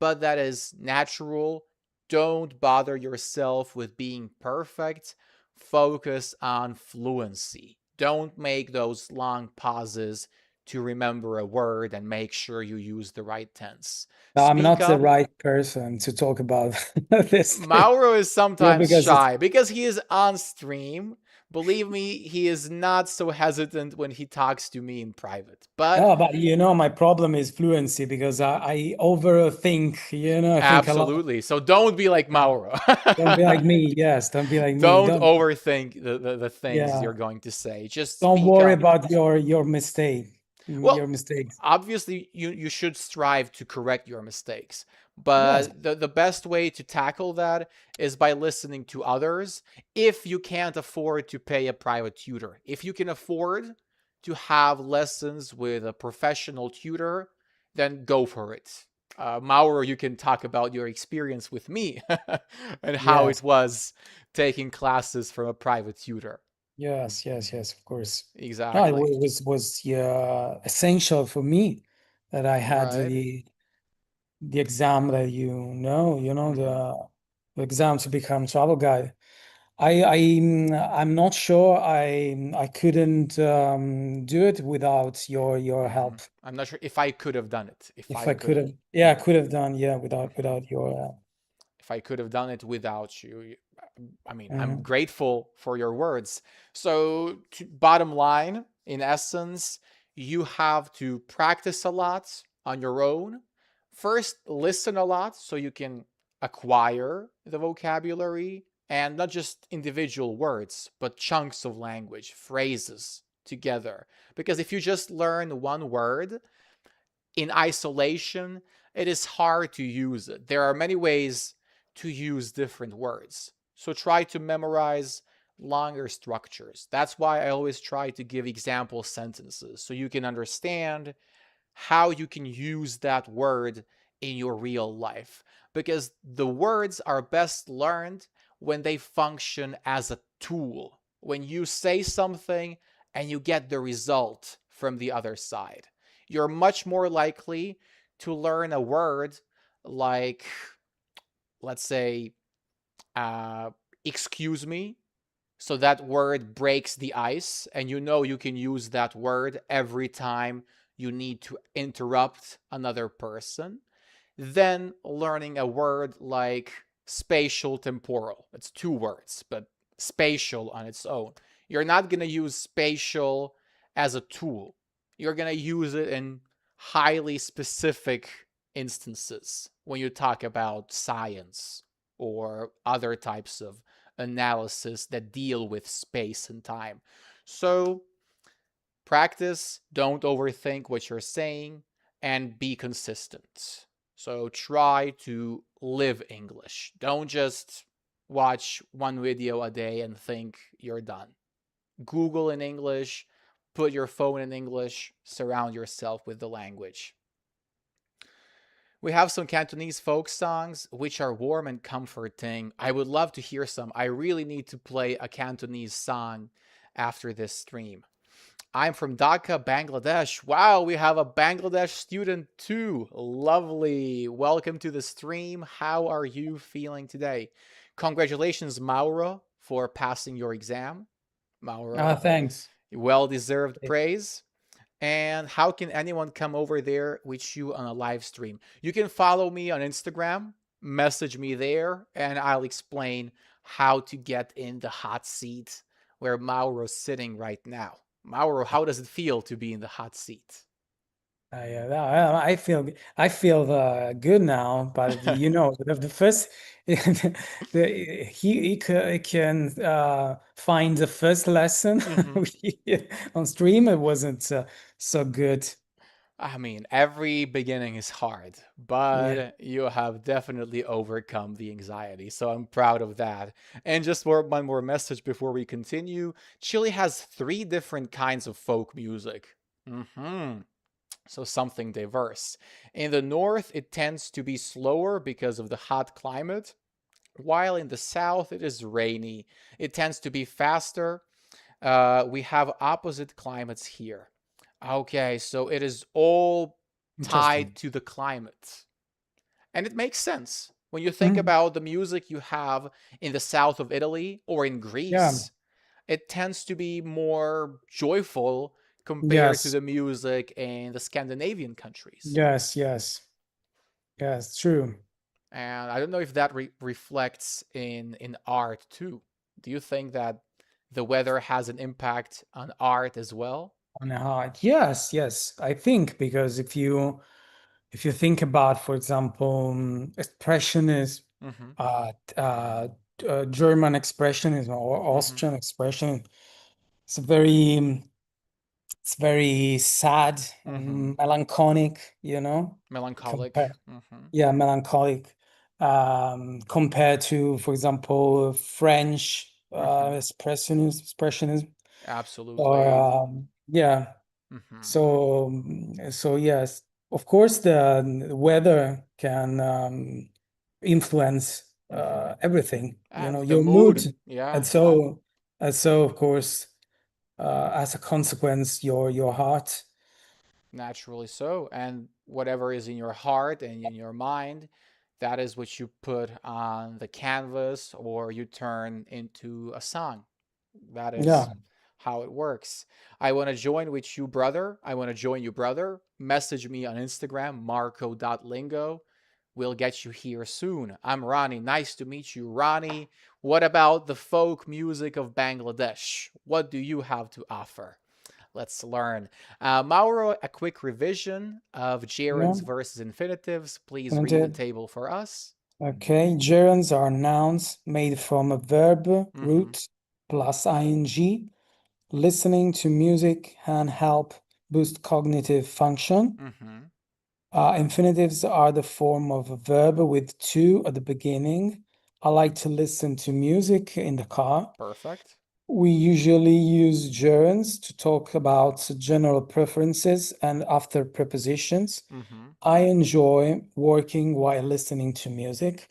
but that is natural. Don't bother yourself with being perfect. Focus on fluency. Don't make those long pauses to remember a word and make sure you use the right tense. No, I'm Speak not the up. right person to talk about this thing. Mauro is Yeah, sometimes because it's shy because he is on stream. Believe me, he is not so hesitant when he talks to me in private. But no, but my problem is fluency because I overthink, I think a lot. absolutely. So don't be like Yeah. Mauro. Don't be like me. Yes, don't be like me. Don't Don't, overthink the things yeah. you're going to say. Just Don't speak worry up. about your mistake, your Well, mistakes. obviously you should strive to correct your mistakes. Yes, But the best way to tackle that is by listening to others if you can't afford to pay a private tutor. If you can afford to have lessons with a professional tutor, then go for it. Mauro, you can talk about your experience with me and how it yes, was taking classes from a private tutor. yes, yes, yes, of course. No, Exactly. was yeah, essential for me that I had Right? the exam that Mm-hmm. the exam to become travel guide. I'm not sure I couldn't do it without your Mm-hmm. help. I'm not sure if I could have done it. If If I I could could have, have, yeah, I yeah. could have done, yeah, Mm-hmm. without your help. If I could have done it without you, I mean, I'm Mhm. grateful for your words. So, bottom line, in essence, you have to practice a lot on your own. First, listen a lot so you can acquire the vocabulary and not just individual words, but chunks of language, phrases together. Because if you just learn one word, in isolation, it is hard to use it. There are many ways to use different words. So try to memorize longer structures. That's why I always try to give example sentences so you can understand how you can use that word in your real life. Because the words are best learned when they function as a tool. When you say something and you get the result from the other side, you're much more likely to learn a word like, let's say, uh, excuse me. So that word breaks the ice, and you know you can use that word every time you need to interrupt another person, than learning a word like spatial temporal. It's two words, but spatial on its own. You're not going to use spatial as a tool. You're going to use it in highly specific instances when you talk about science or other types of analysis that deal with space and time. So practice, don't overthink what you're saying, and be consistent. So try to live English. Don't just watch one video a day and think you're done. Google in English, put your phone in English, surround yourself with the language. We have some Cantonese folk songs which are warm and comforting. I would love to hear some. I really need to play a Cantonese song after this stream. I'm from Dhaka, Bangladesh. Wow, we have a Bangladesh student too. Lovely. Welcome to the stream. How are you feeling today? Congratulations, Mauro, for passing your exam. Mauro, Thanks. well deserved praise. And how can anyone come over there with you on a live stream? You can follow me on Instagram, message me there, and I'll explain how to get in the hot seat where Mauro's sitting right now. Mauro, how does it feel to be in the hot seat? I feel good now, but you know the first he can find the first lesson Mm-hmm. on stream. It wasn't so good. I mean, every beginning is hard, Yeah. but you have definitely overcome the anxiety. So I'm proud of that. And just one more message before we continue. Chile has three different kinds of folk music. So something diverse. In the north, it tends to be slower because of the hot climate, while in the south, it is rainy. It tends to be faster. We have opposite climates here. Okay, so it is all tied Interesting. to the climate. And it makes sense. When you think Mhm. about the music you have in the south of Italy or in Yeah. Greece, it tends to be more joyful compared to Yes. the music in the Scandinavian countries. Yes. Yes. Yes. True. And I don't know if that reflects in art too. Do you think that the weather has an impact on art as well? On a heart. Yes. Yes. I think because if you think about, for example, expressionism, Mm-hmm. uh, uh, German expressionism or Mm-hmm. Austrian expression, it's very, it's very sad Mm-hmm. and melancholic, you know, Melancholic. compared, Mm-hmm. yeah, melancholic, compared to, for example, French Mm-hmm. expressionism, or Absolutely. yeah. Mm-hmm. So yes, of course, the weather can influence Mm-hmm. everything, you know, The your mood. mood, Yeah. and so of course, as a consequence, your heart. Naturally so. And whatever is in your heart and in your mind, that is what you put on the canvas or you turn into a song. That is Yeah, how it works. I want to join with you, brother. I want to join you, brother. Message me on Instagram, marco.lingo. We'll get you here soon. I'm Ronnie. Nice to meet you, Ronnie. What about the folk music of Bangladesh? What do you have to offer? Let's learn. Mauro, a quick revision of yeah. gerunds versus infinitives. Please And read the table for us. okay, gerunds are nouns made from a verb Mm-hmm. root plus ing. Listening to music can help boost cognitive function. Mm-hmm. Infinitives are the form of a verb with to at the beginning. I like to listen to music in the car. Perfect. We usually use gerunds to talk about general preferences and after prepositions. Mm-hmm. I enjoy working while listening to music.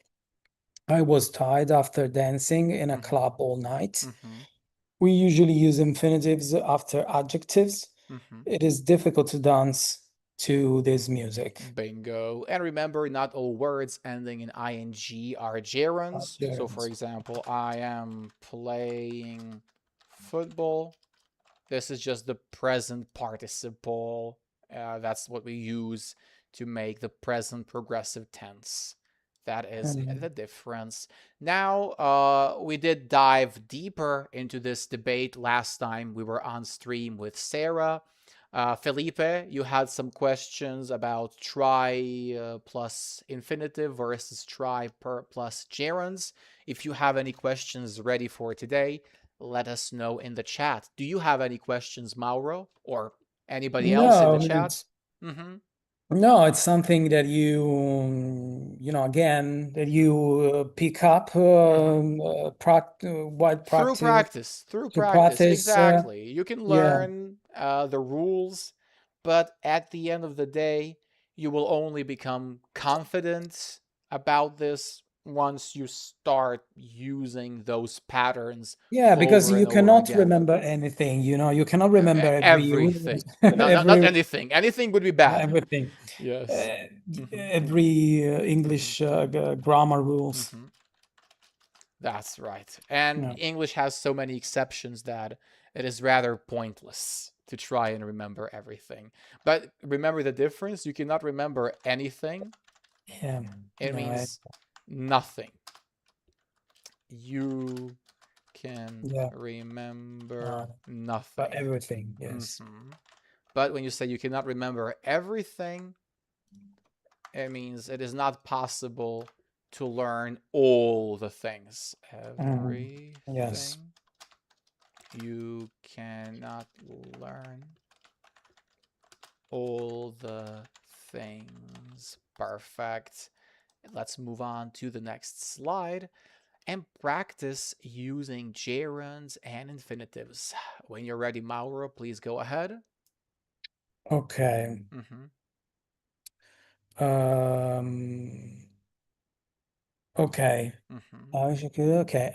I was tired after dancing in a Mm-hmm. club all night. Mm-hmm. We usually use infinitives after adjectives. Mm-hmm. It is difficult to dance to this music. Bingo. And remember, not all words ending in ing are gerunds. So, for Gerunds. example, I am playing football. This is just the present participle. That's what we use to make the present progressive tense. That is the difference. Now, we did dive deeper into this debate last time we were on stream with Sarah. Felipe, you had some questions about try plus infinitive versus try plus gerunds. If you have any questions ready for today, let us know in the chat. Do you have any questions, Mauro, or anybody else in the No, chat? it's Mm-hmm. no, it's something that again, that you pick up Mm-hmm. what Through practice practice, through to practice, practice. exactly. You can Yeah, learn the rules, but at the end of the day, you will only become confident about this once you start using those patterns yeah, because over and you over cannot again. remember anything. You cannot remember every rules, Everything. Not every anything. Anything would be bad. everything, Yes. uh, Mm-hmm. every Mm-hmm. English grammar rules. Mm-hmm. That's right. And Yeah. English has so many exceptions that it is rather pointless to try and remember everything. But remember the difference? You cannot remember anything. Yeah, It means nothing. You can yeah, uh, remember but nothing. everything, yes. Mm-hmm. But when you say you cannot remember everything, it means it is not possible to learn all the things. Yes. Everything. You cannot learn all the things. Perfect. Let's move on to the next slide and practice using gerunds and infinitives. When you're ready, Mauro, please go ahead. Okay. Mm-hmm. Um, okay. Mm-hmm. Okay.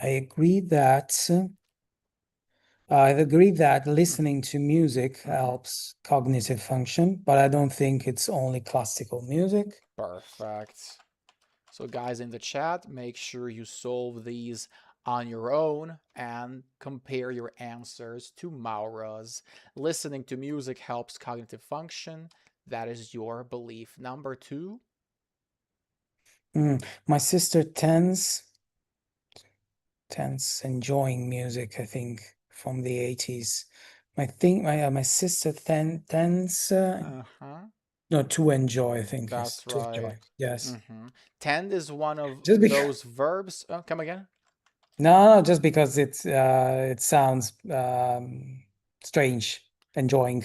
I agree that listening to music Mm-hmm. helps cognitive function, but I don't think it's only classical music. Perfect. So, guys in the chat, make sure you solve these on your own and compare your answers to Maura's. Listening to music helps cognitive function. That is your belief. Number two. My sister tends enjoying music, I think, from the 80s. My sister tends Uh huh. no, to enjoy, I think, yes, That's to right. enjoy. Yes. Mm-hmm. Tend is one of Just because those verbs. Come again? no, just because it sounds strange, enjoying.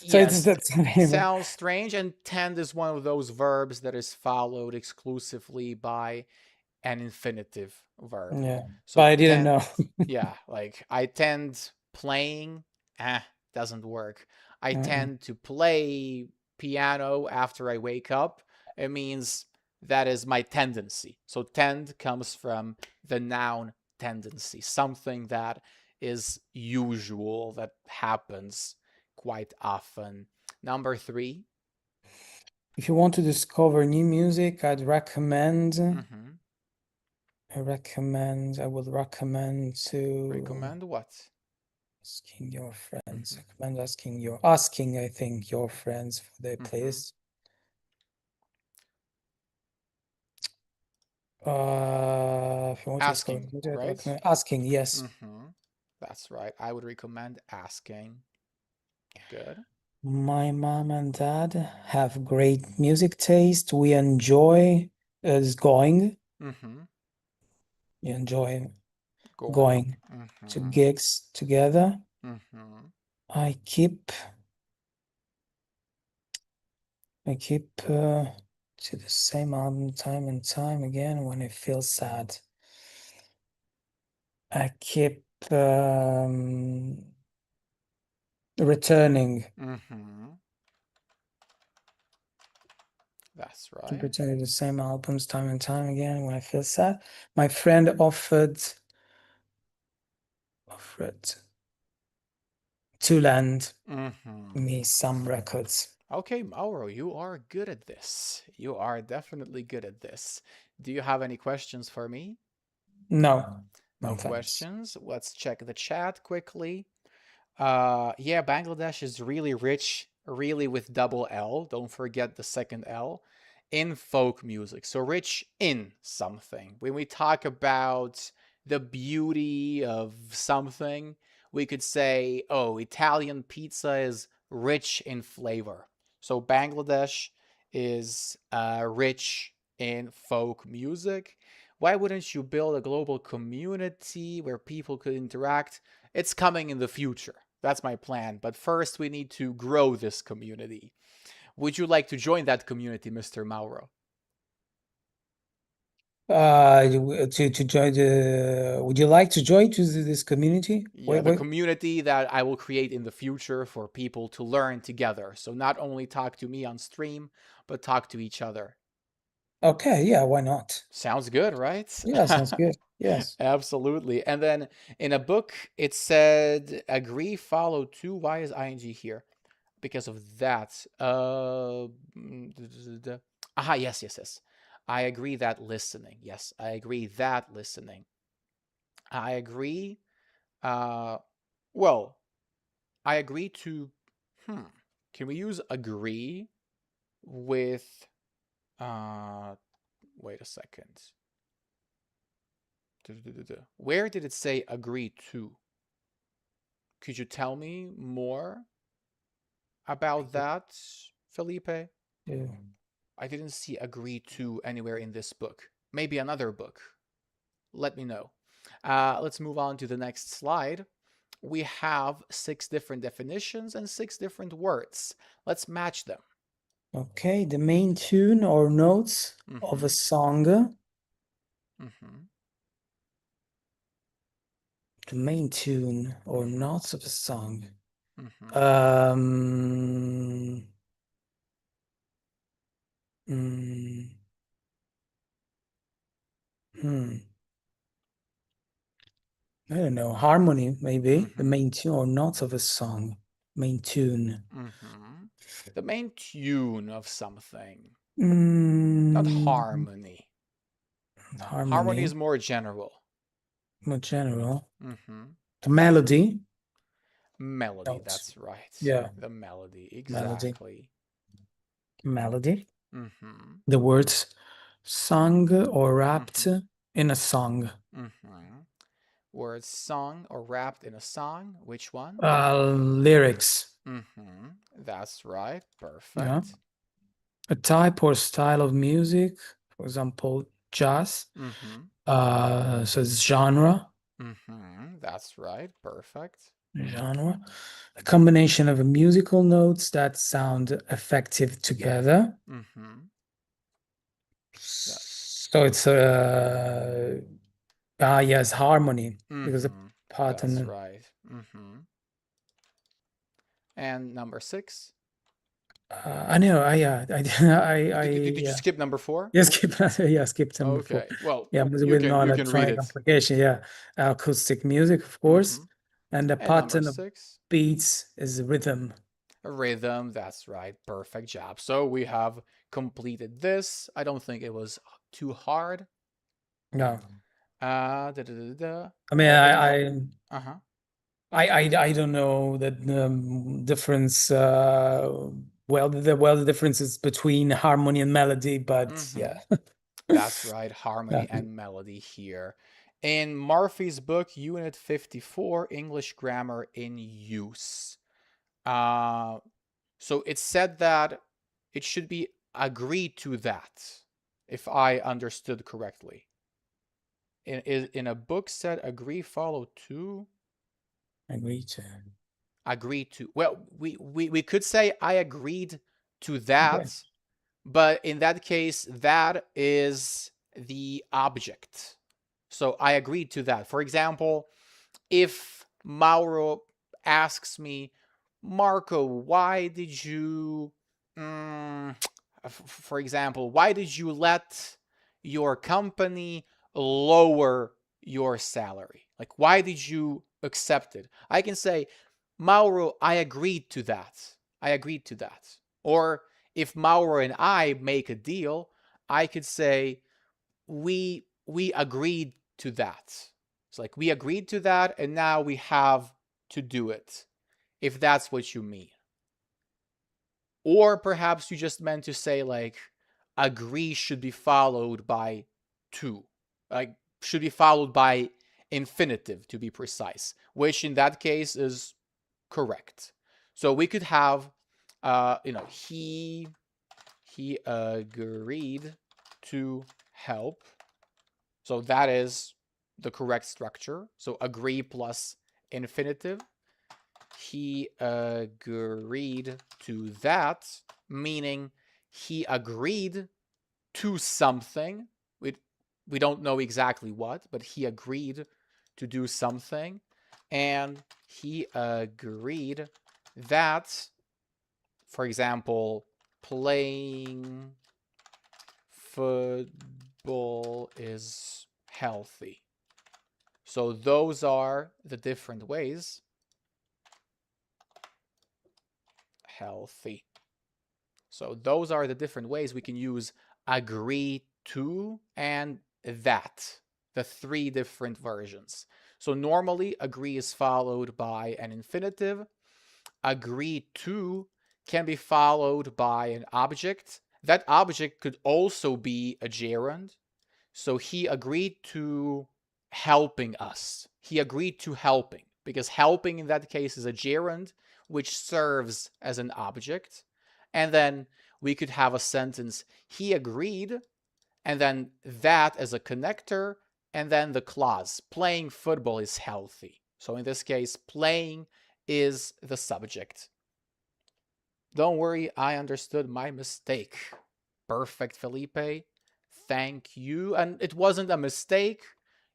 So it's Yes, that's sounds strange. And tend is one of those verbs that is followed exclusively by an infinitive verb. yeah. So But I didn't know. tend, yeah, like I tend playing, doesn't work. I Mm-mm. tend to play piano after I wake up. It means that is my tendency. So tend comes from the noun tendency, something that is usual, that happens quite often. Number three. If you want to discover new music, Mm-hmm. I would recommend to Recommend what? asking your friends. Mm-hmm. Recommend asking, I think, your friends for their Mm-hmm. playlist. If you want to discover Asking, music, I'd right? recommend asking, yes. Mm-hmm. That's right. I would recommend asking. Good. My mom and dad have great music taste. We enjoy is going. Mm-hmm. We enjoy Going. going to Mm-hmm. gigs together. Mm-hmm. I keep I keep to the same album time and time again when I feel sad. I keep returning Mm-hmm. That's to right. return to the same albums time and time again when I feel sad. My friend offered to lend Mm-hmm. me some records. Okay, Mauro, you are good at this. You are definitely good at this. Do you have any questions for me? No, No no thanks. questions. Let's check the chat quickly. Yeah, Bangladesh is really rich really with double L, don't forget the second L, in folk music. So rich in something. When we talk about the beauty of something, we could say, oh, Italian pizza is rich in flavor. So Bangladesh is rich in folk music. Why wouldn't you build a global community where people could interact? It's coming in the future. That's my plan. But first, we need to grow this community. Would you like to join that community, Mr. Mauro? To join the, would you like to join to this community? Yeah, Wait, the wait. community that I will create in the future for people to learn together. So not only talk to me on stream, but talk to each other. Okay, yeah, why not? Sounds good, right? Yeah, sounds good. Yes. Absolutely. And then in a book, it said agree, follow to. Why is ing here? Because of that. Aha, yes, yes, yes. I agree that listening. Yes, I agree that listening. I agree. Uh, well, I agree to. Hmm. Can we use agree with? Uh, wait a second. Where did it say agree to? Could you tell me more about that, Felipe? Yeah. I didn't see agree to anywhere in this book. Maybe another book. Let me know. Let's move on to the next slide. We have 6 different definitions and 6 different words. Let's match them. Okay, the main tune or notes of a Mm-hmm. song. Mm-hmm. The main tune or Mm-hmm. notes of a song. Mm-hmm. Um, mm, hmm. I don't know. Harmony, maybe. The Mm-hmm. main tune or notes of a song. Main tune. Mm-hmm. The main tune of something, not Mm, harmony. Harmony harmony, is more general. more general. Mm-hmm. The melody. Melody, Notes. that's right. Yeah, The melody, melody. exactly. Melody. Mm-hmm. The words sung or rapped Mm-hmm. in a song. Mm-hmm. Words sung or rapped in a song. Which one? Lyrics. Mm-hmm. That's right. Yeah. Perfect. A type or style of music, for example, jazz. Mm-hmm. So it's genre. Mm-hmm. That's right. Perfect. Genre. A combination of musical notes that sound effective together. Mm-hmm. Yeah. So it's yes, harmony because the Mm-hmm. That's pattern. right. Mm-hmm. And number 6. I know. I yeah. I Did you yeah. skip number 4? Yeah, skip. Yeah, skip them before. Okay. Well, Yeah, but you with can no you can read electronic it. amplification. Yeah, acoustic music, of Mm-hmm. course, and the And number pattern of 6. beats is rhythm. Rhythm, that's right. Perfect job. So we have completed this. I don't think it was too hard. Yeah. Da, da, da, da. I mean, Everyone. Uh-huh. I don't know the difference. The differences between harmony and melody, but Mm-hmm. yeah, That's right. Harmony yeah. and melody here. In Murphy's book, Unit 54, English Grammar in Use. Uh, so it said that it should be agreed to that, if I understood correctly. In a book said agree, follow to, I agree to. agree to. Well, we could say I agreed to Okay. that, but in that case, that is the object. So I agreed to that. For example, if Mauro asks me, Marco, why did you, for example, why did you let your company lower your salary? Like, why did you accept it? I can say, Mauro, I agreed to that. I agreed to that. Or if Mauro and I make a deal, I could say, we agreed to that. It's like we agreed to that and now we have to do it. If that's what you mean. Or perhaps you just meant to say like agree should be followed by to, like should be followed by infinitive to be precise, which in that case is correct. So we could have, he agreed to help. So that is the correct structure. So agree plus infinitive. He agreed to that, meaning he agreed to something. We, we don't know exactly what, but he agreed to do something. And he agreed that, for example, playing football is healthy. So those are the different ways. Healthy. So those are the different ways we can use agree to and that, the three different versions. So normally agree is followed by an infinitive. Agree to can be followed by an object. That object could also be a gerund. So he agreed to helping us. He agreed to helping because helping in that case is a gerund which serves as an object. And then we could have a sentence, he agreed, and then that as a connector, and then the clause, playing football is healthy. So in this case, playing is the subject. Don't worry, I understood my mistake. Perfect, Felipe. Thank you. And it wasn't a mistake.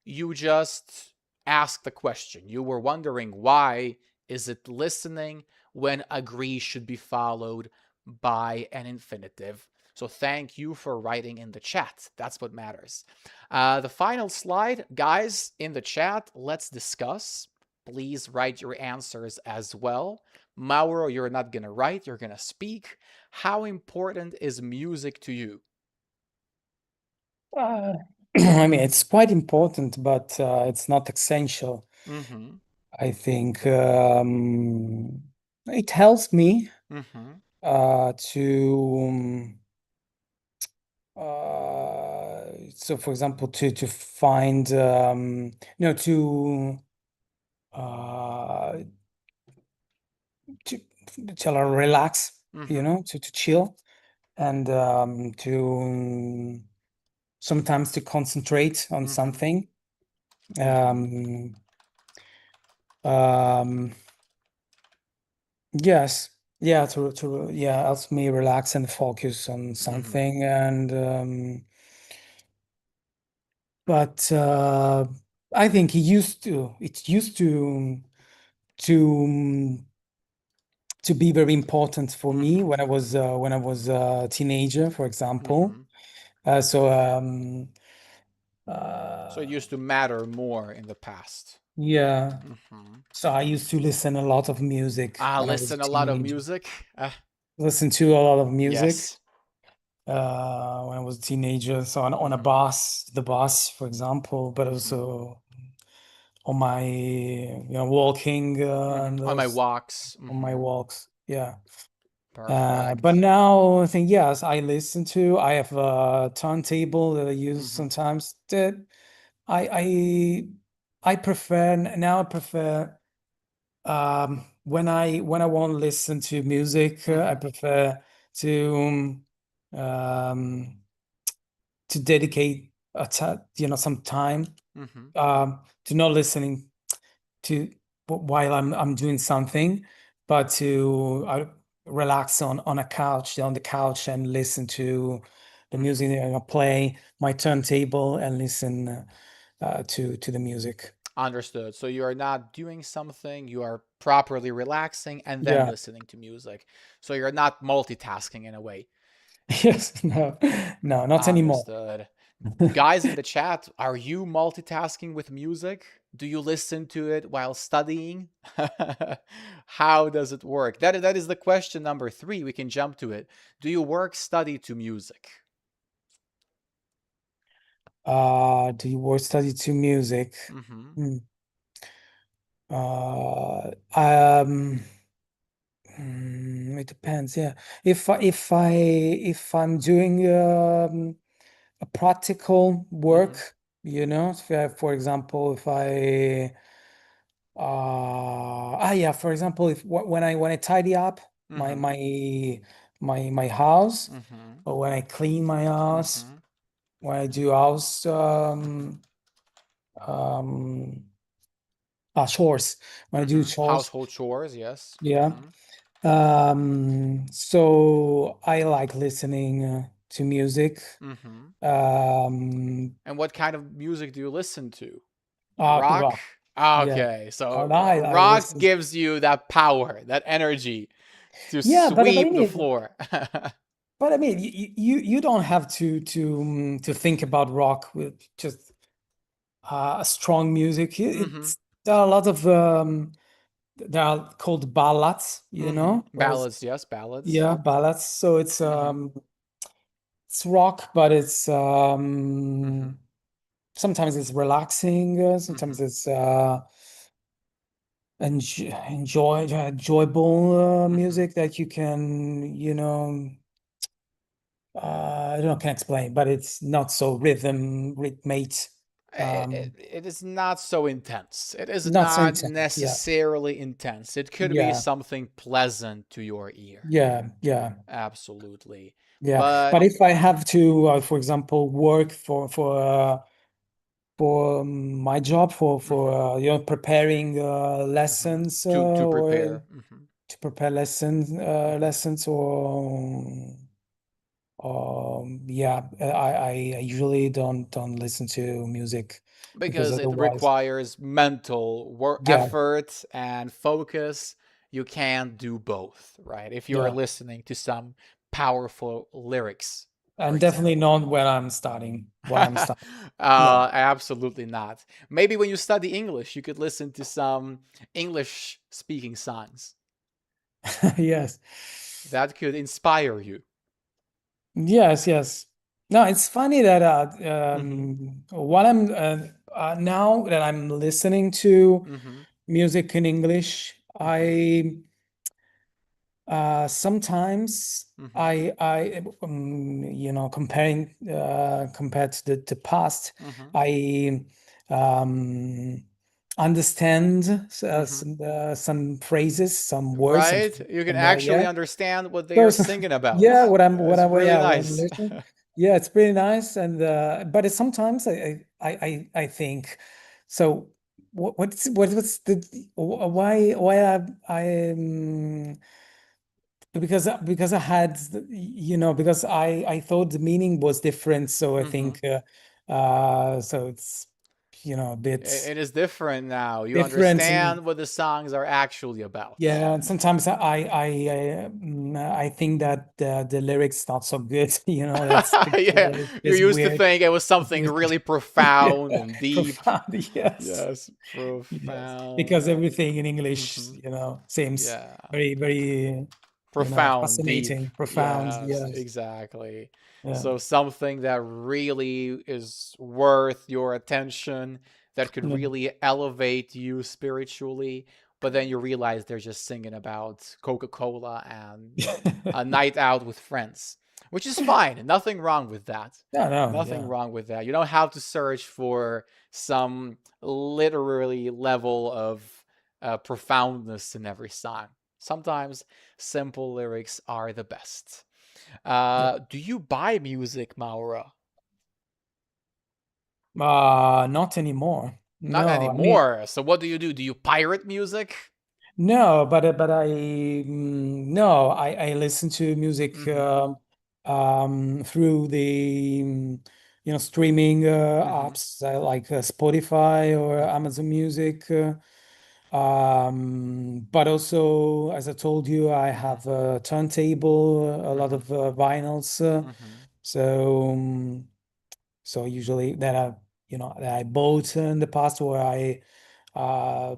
You just asked the question. You were wondering why is it listening when agree should be followed by an infinitive. So thank you for writing in the chat. That's what matters. The final slide, guys, in the chat, let's discuss. Please write your answers as well. Mauro, you're not going to write, you're going to speak. How important is music to you? Uh, I mean, it's quite important, but it's not essential. Mm-hmm. I think it helps me Mm-hmm. to so for example to find uh to to relax, Mm-hmm. to chill and to sometimes to concentrate on Mm-hmm. something. Mm-hmm. Um, um, yes, yeah, to yeah, helps me relax and focus on Mm-hmm. something. And but I think it used to to be very important for me Mm-hmm. when I was a teenager, for example. Mm-hmm. So So it uh, used to matter more in the past. yeah. Mm-hmm. So I used to listen a lot of music when I was a Listen a lot of teenager. music. Listen to a lot of music Yes. when I was a teenager. So on a Mm-hmm. bus, the bus, for example, but Mm-hmm. also on my walking Mm-hmm. and On my walks. on my Mm-hmm. walks. Yeah. But Perfect. now I think yes, I listen to. I have a turntable that I use Mm-hmm. sometimes. That I I prefer now. I prefer when I want to listen to music, I Mm-hmm. prefer to um, to dedicate some time Mm-hmm. to not listening to while I'm doing something, but to relax on a couch on the couch and listen to the Mm-hmm. music that I play my turntable and listen to the music. Understood. So you are not doing something, you are properly relaxing and then Yeah. listening to music. So you're not multitasking in a way. Yes. No. No, not anymore. Understood. Guys in the chat, are you multitasking with music? Do you listen to it while studying? How does it work? That is the question number 3. We can jump to it. Do you work study to music? Do you work study to music? Mm-hmm. Hmm. Uh, um, It depends, yeah. If I'm doing a practical Mm-hmm. work, for example, if I yeah, for example, if when I tidy up my Mm-hmm. my my house, Mm-hmm. or when I clean my house, Mm-hmm. when I do house um chores, when I do Mm-hmm. chores, Household chores, yes. yeah. Mm-hmm. So I like listening to music. Mm-hmm. Um, And what kind of music do you listen to? Rock? rock. Yeah. Okay, so And I rock listen. gives you that power, that energy to Yeah, but I sweep the mean, floor. you don't have to think about rock with just strong music. Mm-hmm. There are a lot of they are called ballads, Mm-hmm. or Ballads, yes, ballads. yeah, ballads. So Mm-hmm. it's rock, but it's Mm-hmm. sometimes it's relaxing, Mm-hmm. sometimes it's enjoyable Mm-hmm. music that you can, I don't know, can explain, but it's not so rhythmate, It, um, it is not so intense. It is not so not intense. Yeah, necessarily intense. It could be yeah, something pleasant to your ear. yeah, yeah, Absolutely. yeah. But But if I have to, for example, work for my job, for mhm, preparing mhm. lessons, To or prepare. Mhm. to prepare Mhm. lessons, or yeah, I usually don't listen to music, because Because it otherwise, requires mental work yeah, effort and focus. You can't do both, right? If you're yeah, listening to some powerful lyrics, for and definitely example. not when I'm studying, while I'm studying. No. Absolutely not. Maybe when you study English, you could listen to some English speaking songs Yes. that could inspire you. Yes, yes. No, it's funny that Mm-hmm. what I'm now that I'm listening to Mm-hmm. music in English, Mm-hmm. I sometimes Mm-hmm. compared to the past, Mm-hmm. I um, understand Mm-hmm. some phrases, some words, Right? You can yeah. actually understand what they So are singing about. yeah, It's really what I'm nice. listening. Yeah, it's pretty nice, and but it's sometimes I think so. What's the why because I had, because I thought the meaning was different, so I Mm-hmm. think so it's a bit It is different now. You different, and understand what the songs are actually about. yeah, and sometimes I think that the lyrics not so good. That's Yeah, you it's used to weird. think it was something It's really yeah, profound and deep. profound, yes. Yes, Yes, because profound. everything in English, Hmm. seems Yeah, very, very, profound, deep. fascinating, profound. Yes, Yes. exactly. Yeah. So something that really is worth your attention, that could Yeah. really elevate you spiritually, but then you realize they're just singing about Coca-Cola and a night out with friends, which is fine. Nothing wrong with that. Yeah, no, Nothing yeah. wrong with that. You don't have to search for some literary level of profoundness in every song. Sometimes simple lyrics are the best. Yeah. Do you buy music, Maura? Not anymore. Not No, I mean, anymore. So what do you do? Do you pirate music? no, but no, I listen to music Mm-hmm. through the streaming Mm-hmm. apps, like Spotify or Mm-hmm. Amazon Music. But also, as I told you, I Mm-hmm. have a turntable, a lot Mm-hmm. of vinyls. Mm-hmm. So so usually that I bought in the past, where uh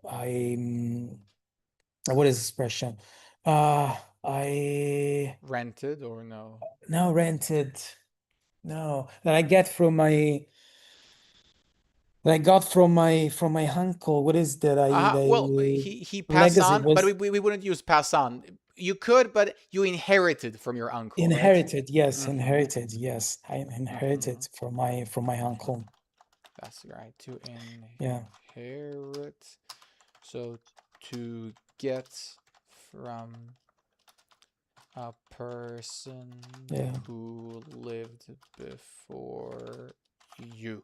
I what is the expression? Uh I Rented or no? no rented, no, that I get from my that I got from my uncle. What is that? Well, I he passed legacy on, but was we wouldn't use pass on. You could, but you inherited from your uncle, right? inherited. Yes, Mm-hmm. inherited. Yes, I Mm-hmm. inherited from my uncle. That's right. To Yeah, inherit. So to get from a person yeah, who lived before you.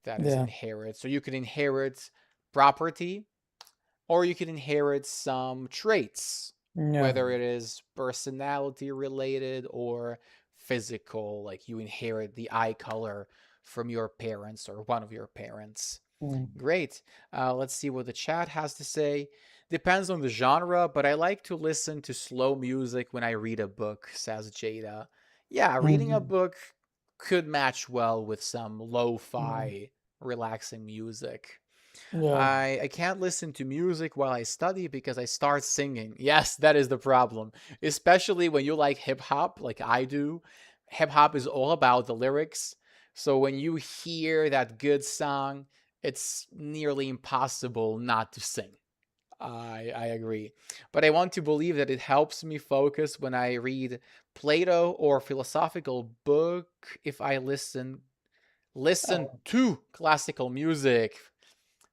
That is yeah, inherit. So you can inherit property, or you can inherit some traits, yeah. whether it is personality related or physical, like you inherit the eye color from your parents or one of your parents. Mm, Great. Let's see what the chat has to say. Depends on the genre, but I like to listen to slow music when I read a book, says Jada. Yeah, reading a mhm, book could match well with some lo mm, fi, relaxing music. yeah. I can't listen to music while I study because I start singing. Yes, that is the problem. Especially when you like hip hop, like I do. Hip hop is all about the lyrics. So when you hear that good song, it's nearly impossible not to sing. I agree. But I want to believe that it helps me focus when I read Plato or philosophical book if I listen Oh, to classical music.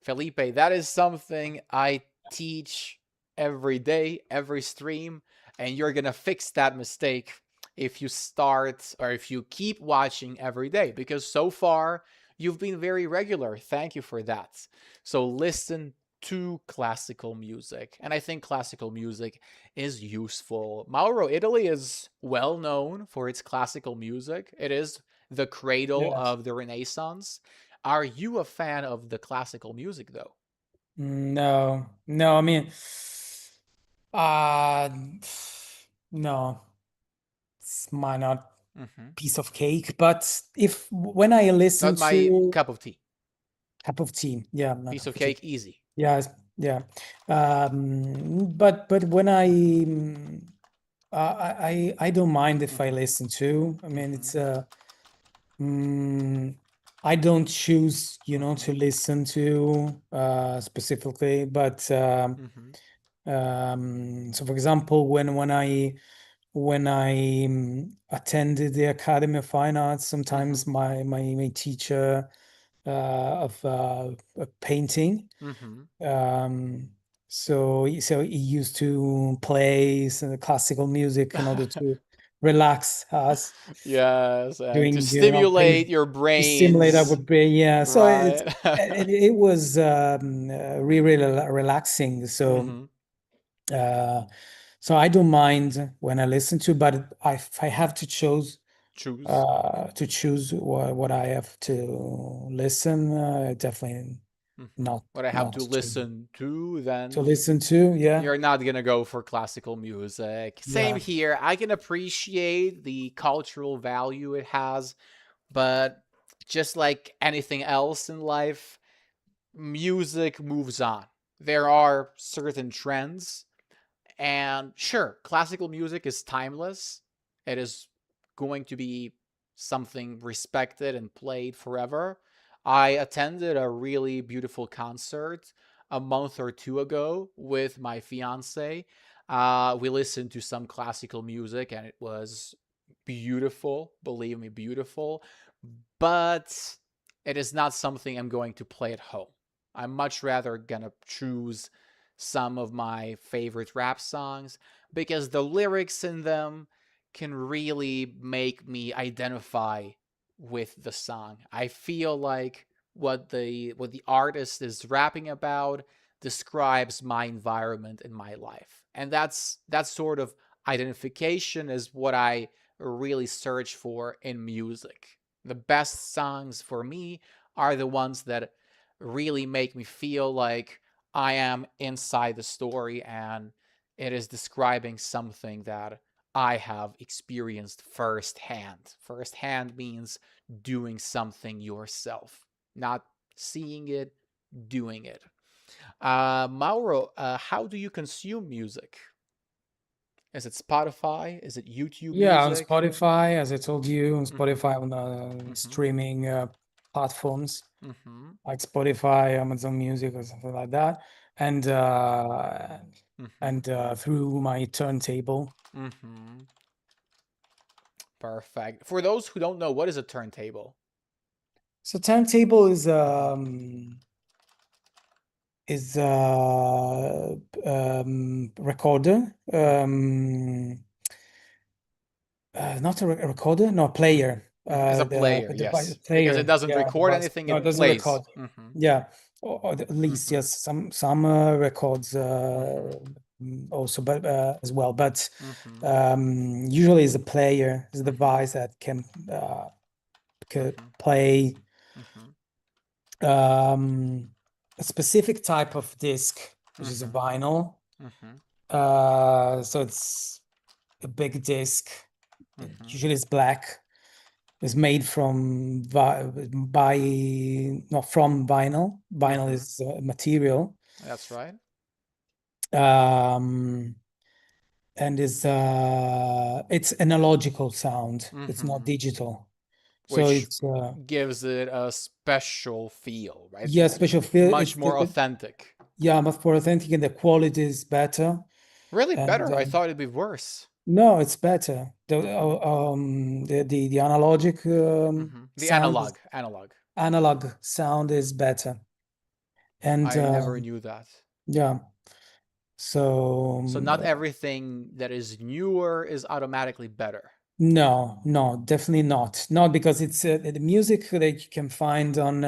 Felipe, that is something I teach every day, every stream, and you're gonna fix that mistake if you start or if you keep watching every day because so far you've been very regular. Thank you for that. So listen to classical music, and I think classical music is useful. Mauro, Italy is well known for its classical music. It is the cradle yes. of the Renaissance. Are you a fan of the classical music though? No, no. I mean, uh, no. It's my not Hmm. piece of cake. But if when I listen Not my to cup of tea. cup of tea, yeah, not Piece cup of of tea. cake, easy. Yeah, yeah. But when I I don't mind if I Hmm. listen to. I mean, Hmm. it's mm, I don't choose, Hmm. to listen to specifically, but Hmm. so for example, when I attended the Academy of Fine Arts, Hmm. sometimes my teacher of painting. Hmm. Um, so he used to play some classical music in order to relax us Yes, and to during our stimulate painting, your to stimulate our brains, brain. Yeah, so right? it was really relaxing. Hmm. Uh, so I don't mind when I listen to, but if I have to Choose. choose what I have to listen, definitely Hmm. not What I have not to listen to, to then listen to. Yeah, you're not gonna go for classical music. Same yeah, here. I can appreciate the cultural value it has, but just like anything else in life, music moves on. There are certain trends, and sure, classical music is timeless. It is going to be something respected and played forever. I attended a really beautiful concert a month or two ago with my fiance. We listened to some classical music and it was beautiful, believe me, beautiful. But it is not something I'm going to play at home. I'm much rather gonna choose some of my favorite rap songs because the lyrics in them can really make me identify with the song. I feel like what the artist is rapping about describes my environment in my life. And that sort of identification is what I really search for in music. The best songs for me are the ones that really make me feel like I am inside the story and it is describing something that I have experienced firsthand. Firsthand means doing something yourself, not seeing it, doing it. Mauro, how do you consume music? Is it Spotify? Is it YouTube yeah. On Music? Spotify, as I told you, on Mm-hmm. Spotify on the Mm-hmm. streaming platforms Mm-hmm. like Spotify, Amazon Music, or something like that, and Mm-hmm. through my turntable. Mm-hmm. Perfect. For those who don't know, what is a turntable? So turntable Mm-hmm. is recorder, Mm-hmm. not a recorder, no, Mm-hmm. player. Mm-hmm. As a The player, device yes, because it player, doesn't yeah, record device. anything; No, it it doesn't plays. record. Mm-hmm. Yeah, or at least Mm-hmm. yes, some records Mm-hmm. also, but as well. But Mm-hmm. usually is a player, is a Mm-hmm. device that can Mm-hmm. play Mm-hmm. um, a specific type of disc, which is a Mm-hmm. vinyl. Mm-hmm. So it's a big disc. Mm-hmm. Usually it's black. It's made from by not from vinyl. Vinyl Mm-hmm. is a material. That's right. Um, and is it's analogical sound. It's not Mm-hmm. digital. So Which it's gives it a special feel, right? yeah, special feel. Much more authentic. Yeah, much more authentic and the quality is better. Really And better? I thought it'd be worse. no, it's better. Mm-hmm. The analogic Mm-hmm. The sound, analog. analog sound is better. And I never knew that. yeah, so So not everything that is newer is automatically better. no, no, definitely not. Not because it's the music that you can find on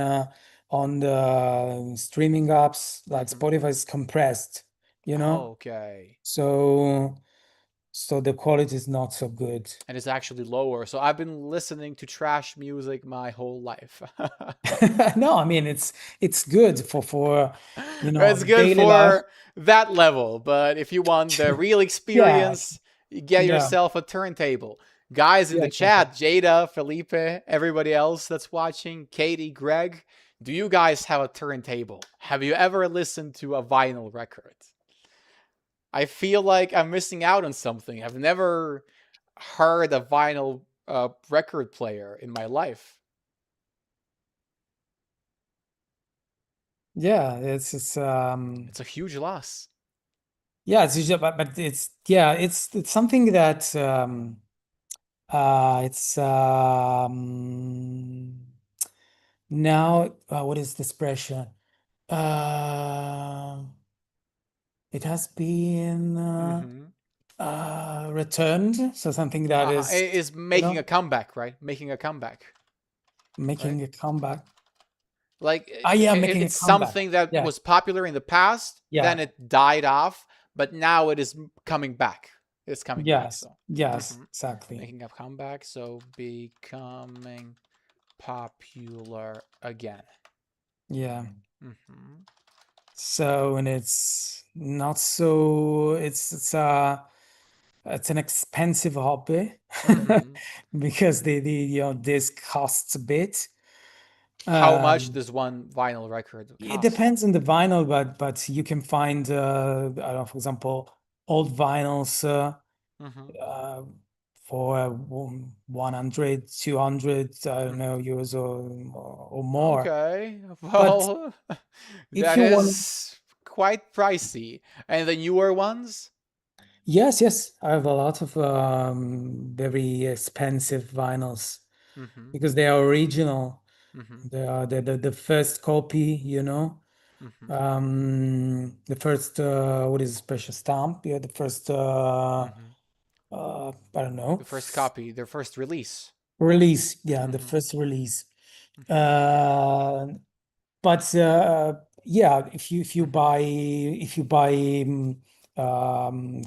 the streaming apps like Mm-hmm. Spotify is compressed, you know. Okay. So so the quality is not so good. And it's actually lower. So I've been listening to trash music my whole life. No, I mean it's good for It's good daily life. for that level, but if you want the real Yeah, experience, you get yeah, yourself a turntable. Guys in yeah, the exactly. chat, Jada, Felipe, everybody else that's watching, Katie, Greg, do you guys have a turntable? Have you ever listened to a vinyl record? I feel like I'm missing out on something. I've never heard a vinyl record player in my life. Yeah, It's a huge loss. yeah, but it's yeah, it's something that it's now what is the expression? Uh, it has been Mm-hmm. returned, so something that is, It is you making a know, comeback, right? Making a comeback, right? making a comeback. Like Ah, yeah, making a it's comeback. something that Yeah, was popular in the past, yeah, then it died off, but now it is coming back. It's coming back. yes, So yes, mhm. exactly. Making a comeback, so becoming popular again. Yeah. Hmm. So, and it's not so, it's an expensive hobby Hmm. because this costs a bit. How much Um, does one vinyl record it cost? depends on the vinyl, but you can find, I don't know, for example, old vinyls Hmm. uh, for 100, 200, I don't Hmm. know, euros or more. Okay, But well, if that you want, is quite pricey. And the newer ones? yes, yes, I have a lot of very expensive vinyls Hmm. because they are original. Hmm. They are the first copy, you know. Hmm. The first what is it, special stamp? Yeah, the first Hmm. I don't know. The first copy, their first release. Release. Yeah, the Hmm. first release. Hmm. Uh but yeah, Hmm. if you buy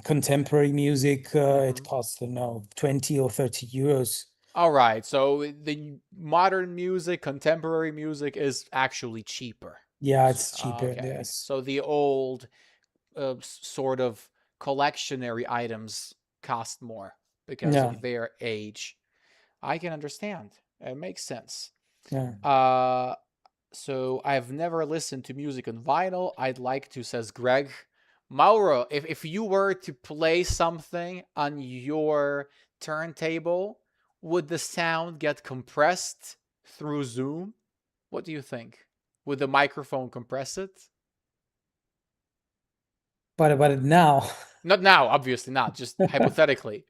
contemporary music, it Hmm. costs, I don't know, 20 or 30 euros. All right, so the modern music, contemporary music is actually cheaper. Yeah, it's cheaper. Okay, Yes. so the old sort of collectionary items cost more because Yeah, of their age. I can understand. It makes sense. yeah. Uh, so I've never listened to music on vinyl. I'd like to, says Greg. Mauro, if you were to play something on your turntable, would the sound get compressed through Zoom? What do you think? Would the microphone compress it? But now, Not now, obviously not, just hypothetically.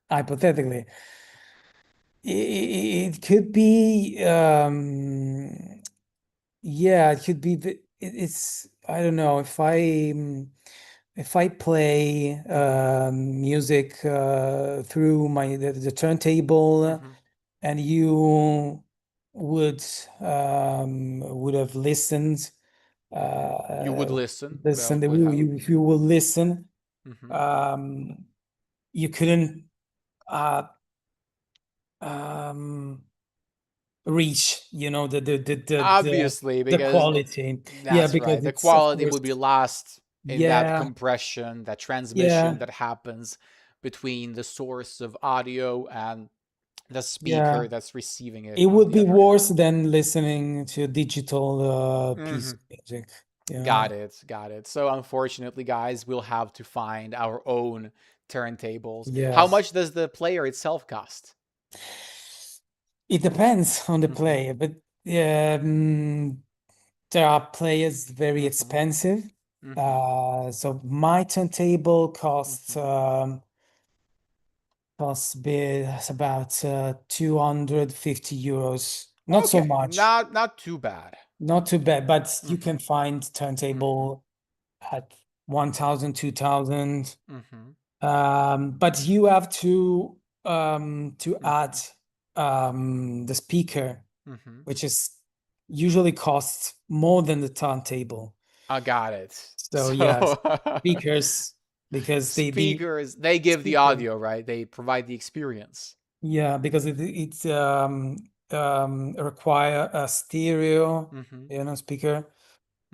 hypothetically, it could be, yeah, it could be. It's, I don't know, if I play Mm-hmm. music through the turntable, Mm-hmm. and you would would have listened, You would uh, listen. listen, Well, would have. if you will listen, Mm-hmm. um, you couldn't uh, um, reach, Obviously, the because quality. Yeah, that's right. because The it's, of quality course, would be lost in that yeah, compression, that transmission yeah, that happens between the source of audio and the yeah. speaker that's receiving it It on would the be other end. worse than listening to a digital piece Mm-hmm. of music. Got it. Got it. So, unfortunately, guys, we'll have to find our own turntables. How Yes. much does the player itself cost? It depends on the Mm-hmm. player, but there are players very Mm-hmm. expensive. Mm-hmm. So my turntable Mm-hmm. costs about 250 euros. Not so Okay, much, not too bad. not too bad, but you Mm-hmm. can find Mm-hmm. turntable at 1,000, 2,000. Mm-hmm. But you have to Mm-hmm. add the speaker, Mm-hmm. which is usually costs more than the turntable. I got it. So yes, So speakers, because the speakers, they give the speaker, audio, right? They provide the experience. yeah, because it's require a stereo, Mm-hmm. speaker.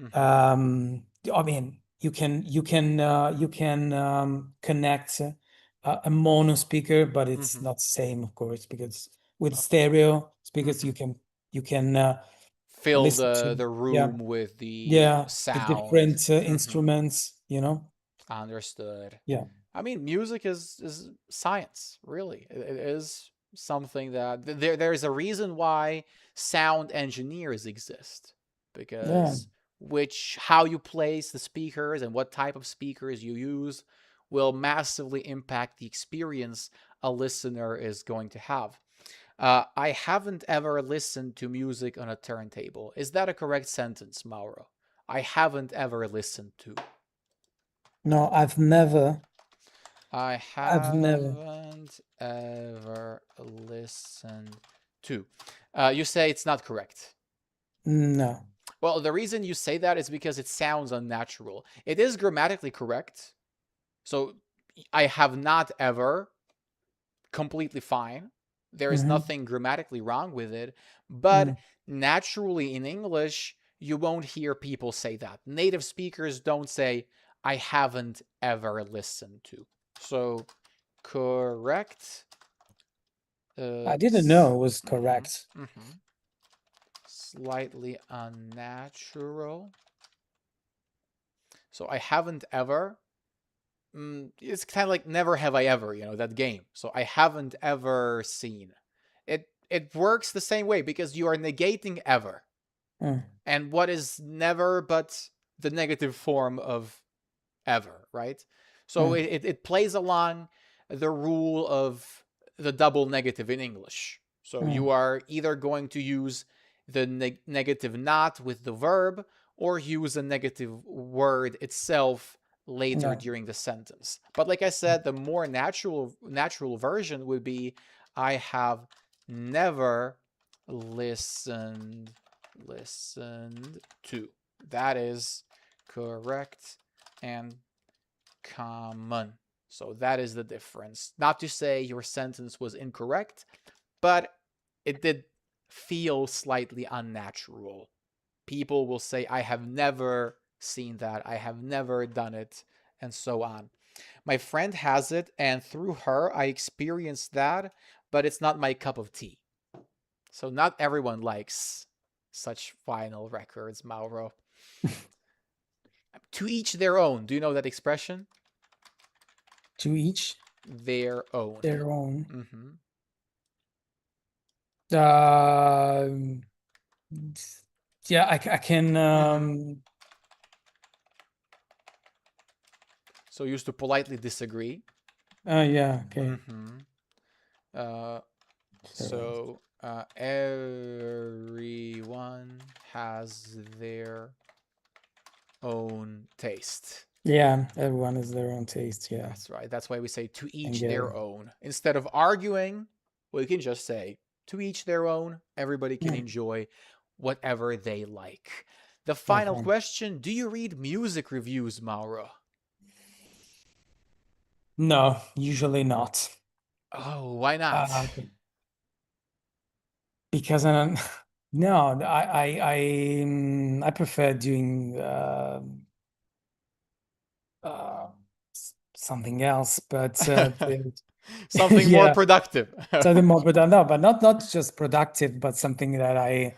Mm-hmm. I mean, you can connect a mono speaker, but it's Mm-hmm. not the same, of course, because with stereo speakers Mm-hmm. you can Fill listen the to, yeah, room with the yeah, the sound. different Mm-hmm. instruments. Understood. Yeah, I mean, music is science, really. It is something that there's a reason why sound engineers exist, yeah, because which how you place the speakers and what type of speakers you use will massively impact the experience a listener is going to have. I haven't ever listened to music on a turntable. Is that a correct sentence, Mauro? I haven't ever listened to. no, I I've never, haven't ever listened to. You say it's not correct. no. Well, the reason you say that is because it sounds unnatural. It is grammatically correct. So I have not ever, completely fine. There is Hmm. nothing grammatically wrong with it. But Mm. naturally in English, you won't hear people say that. Native speakers don't say, I haven't ever listened to. So correct. I didn't know it was Mm-hmm, correct. mm-hmm. Slightly unnatural. So I haven't ever. It's kind of like never have I ever, that game. So I haven't ever seen. It works the same way because you are negating ever. Mm, And what is never but the negative form of ever, right? So mm, it plays along the rule of the double negative in English. So you mm. are either going to use the negative not with the verb or use a negative word itself later No. during the sentence. But like I said, the more natural version would be I have never listened listened to. That is correct and common. So that is the difference. Not to say your sentence was incorrect, but it did feel slightly unnatural. People will say, I have never seen that, I have never done it, and so on. My friend has it, and through her, I experienced that, but it's not my cup of tea. So not everyone likes such vinyl records, Mauro. To each their own. Do you know that expression? To each Their own. their own. Mm-hmm. Um, Yeah, I can Hmm. So used to politely disagree. yeah, okay. Hmm. Uh, So, everyone has their own taste. yeah, everyone has their own taste, yeah. That's right. That's why we say to And each get their it. own. Instead of arguing, we can just say to each their own. Everybody can Mm, enjoy whatever they like. The final okay. question: do you read music reviews, Mauro? No, usually not. Oh, why not? Okay. Because no, I prefer doing uh, something else, but Something more yeah, productive. something more productive. No, but not just productive, but something that I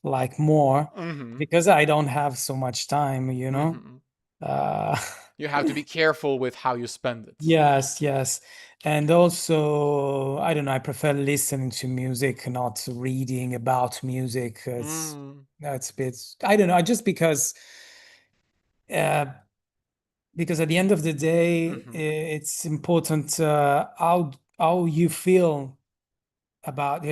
like more Hmm. because I don't have so much time, you know. Hmm. Uh, You have to be careful with how you spend it. yes, yes. And also, I don't know, I prefer listening to music, not reading about music. Mm. That's a bit, I don't know, just uh, because at the end of the day, Hmm. it's important how you feel about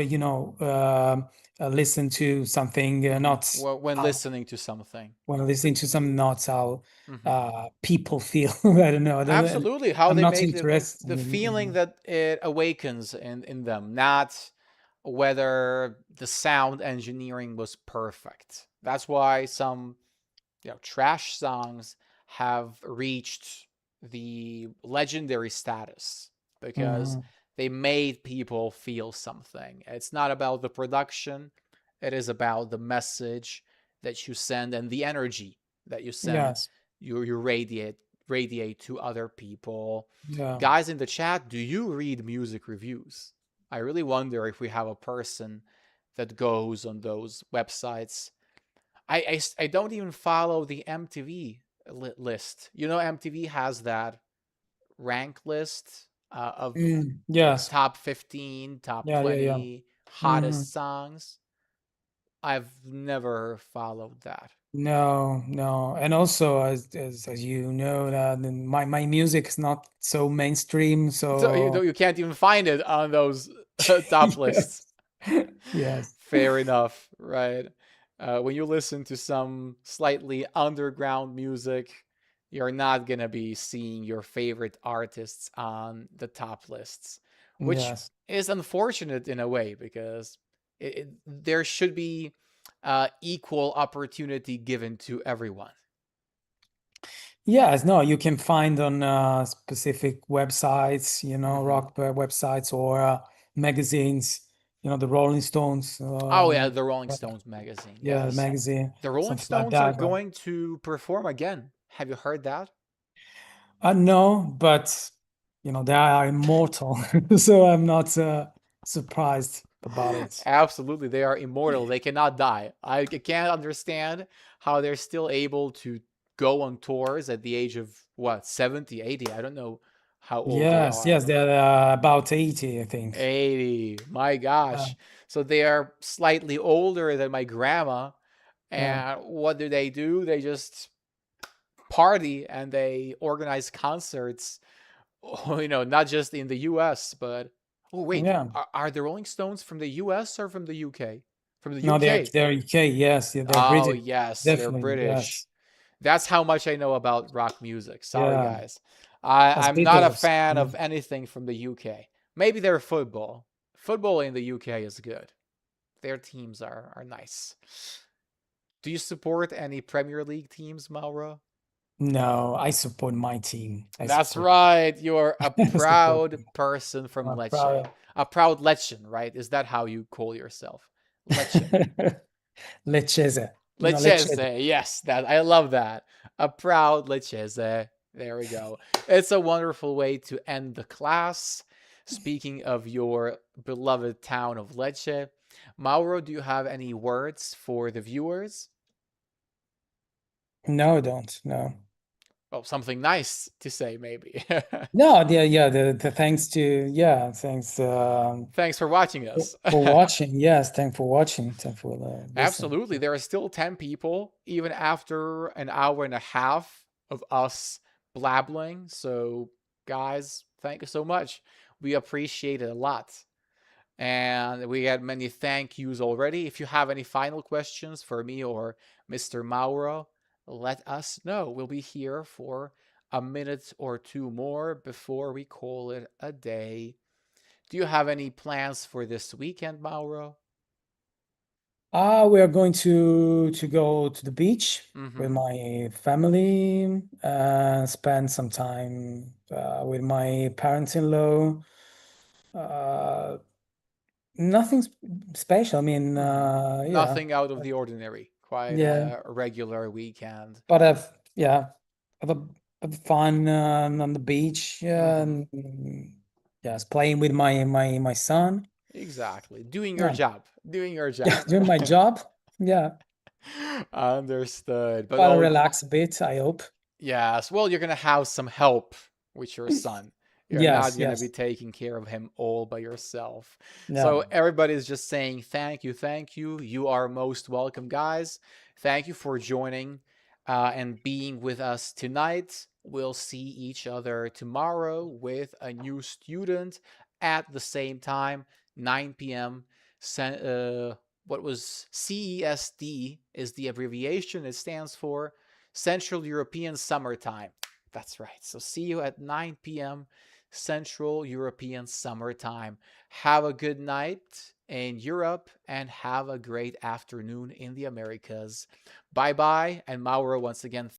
listen to something, Hmm. not Well, when how listening to something. when listening to some, not how Hmm. people feel. I don't know. Absolutely, how I'm they not make interested the feeling that it awakens in them, not whether the sound engineering was perfect. That's why some trash songs have reached the legendary status because Mhm. they made people feel something. It's not about the production, it is about the message that you send and the energy that you send, Yes. you radiate to other people. Yeah. Guys in the chat, do you read music reviews? I really wonder if we have a person that goes on those websites. I don't even follow the MTV list. You know, MTV has that rank list of Yes. top 15, top Yeah. Yeah. Yeah. 20 Hmm. hottest songs. I've never followed that. No, no. And also, as you know, that my music is not so mainstream. So So you can't even find it on those top lists. yes, yes, Fair enough, right? When you listen to some slightly underground music, you're not gonna be seeing your favorite artists on the top lists, which yes. is unfortunate in a way because there should be equal opportunity given to everyone. Yes, no, you can find on specific websites, Hmm. rock websites or magazines, the Rolling Stones, Oh yeah, the Rolling Stones magazine. yeah, Yes, magazine, the Rolling something like Stones are that. going to perform again. Have you heard that? No, but they are immortal, so I'm not surprised about it. Absolutely, they are immortal. They cannot die. I can't understand how they're still able to go on tours at the age of what, 70, 80. I don't know how old they Yes, are. yes, they're about 80, I think. 80. My Uh, gosh. So they are slightly older than my grandma. yeah, And what do? They just party and they organize concerts, not just in the US, but oh wait, yeah. are the Rolling Stones from the US or from the UK? From the No, they're UK. they're UK. Yes, yeah, they're Oh, British. yes, they're Definitely, British. yes. That's how much I know about rock music. Sorry, Yeah, guys. as I'm not a Beatles. fan of anything from the UK. Maybe their football. Football in the UK is good. Their teams are nice. Do you support any Premier League teams, Mauro? No, I support my team. I That's support right. You're a I support proud them. person from I'm Lecce. proud. A proud Leccan, right? Is that how you call yourself? Lecce. Leccese. Leccese. Leccese. Yes, that I love that. A proud Leccese. There we go. It's a wonderful way to end the class. Speaking of your beloved town of Lecce, Mauro, do you have any words for the viewers? No, don't. No. Oh, something nice to say, maybe. No, yeah, the thanks to, yeah, thanks Thanks for watching us. for watching. Yes, thanks for watching. Thanks for listening. Absolutely. There are still 10 people, even after an hour and a half of us blabbling. So, guys, thank you so much. We appreciate it a lot. And we had many thank yous already. If you have any final questions for me or Mr. Mauro, let us know. We'll be here for a minute or two more before we call it a day. Do you have any plans for this weekend, Mauro? We are going to go to the beach with Mm-hmm. my family, spend some time with my parents-in-law. Uh, nothing special. I mean, Mm-hmm. yeah, Nothing out of the ordinary. Quite yeah, a regular weekend. but yeah, have a have fun on the beach. Mm-hmm. And yes, playing with my son. Exactly. Doing your Yeah, job. Doing your yeah, job. doing my job. Yeah, Understood. But gotta oh, relax a bit, I hope. yes, well, you're gonna have some help with your son. You're not Yes, gonna be yes. taking care of him all by yourself. So No. everybody's just saying thank you, thank you. You are most welcome, guys. Thank you for joining and being with us tonight. We'll see each other tomorrow with a new student at the same time, 9 p.m. What was CESD is the abbreviation. It stands for Central European Summertime. That's right. So see you at 9 p.m. Central European Summertime. Have a good night in Europe and have a great afternoon in the Americas. Bye bye. And Mauro, once again,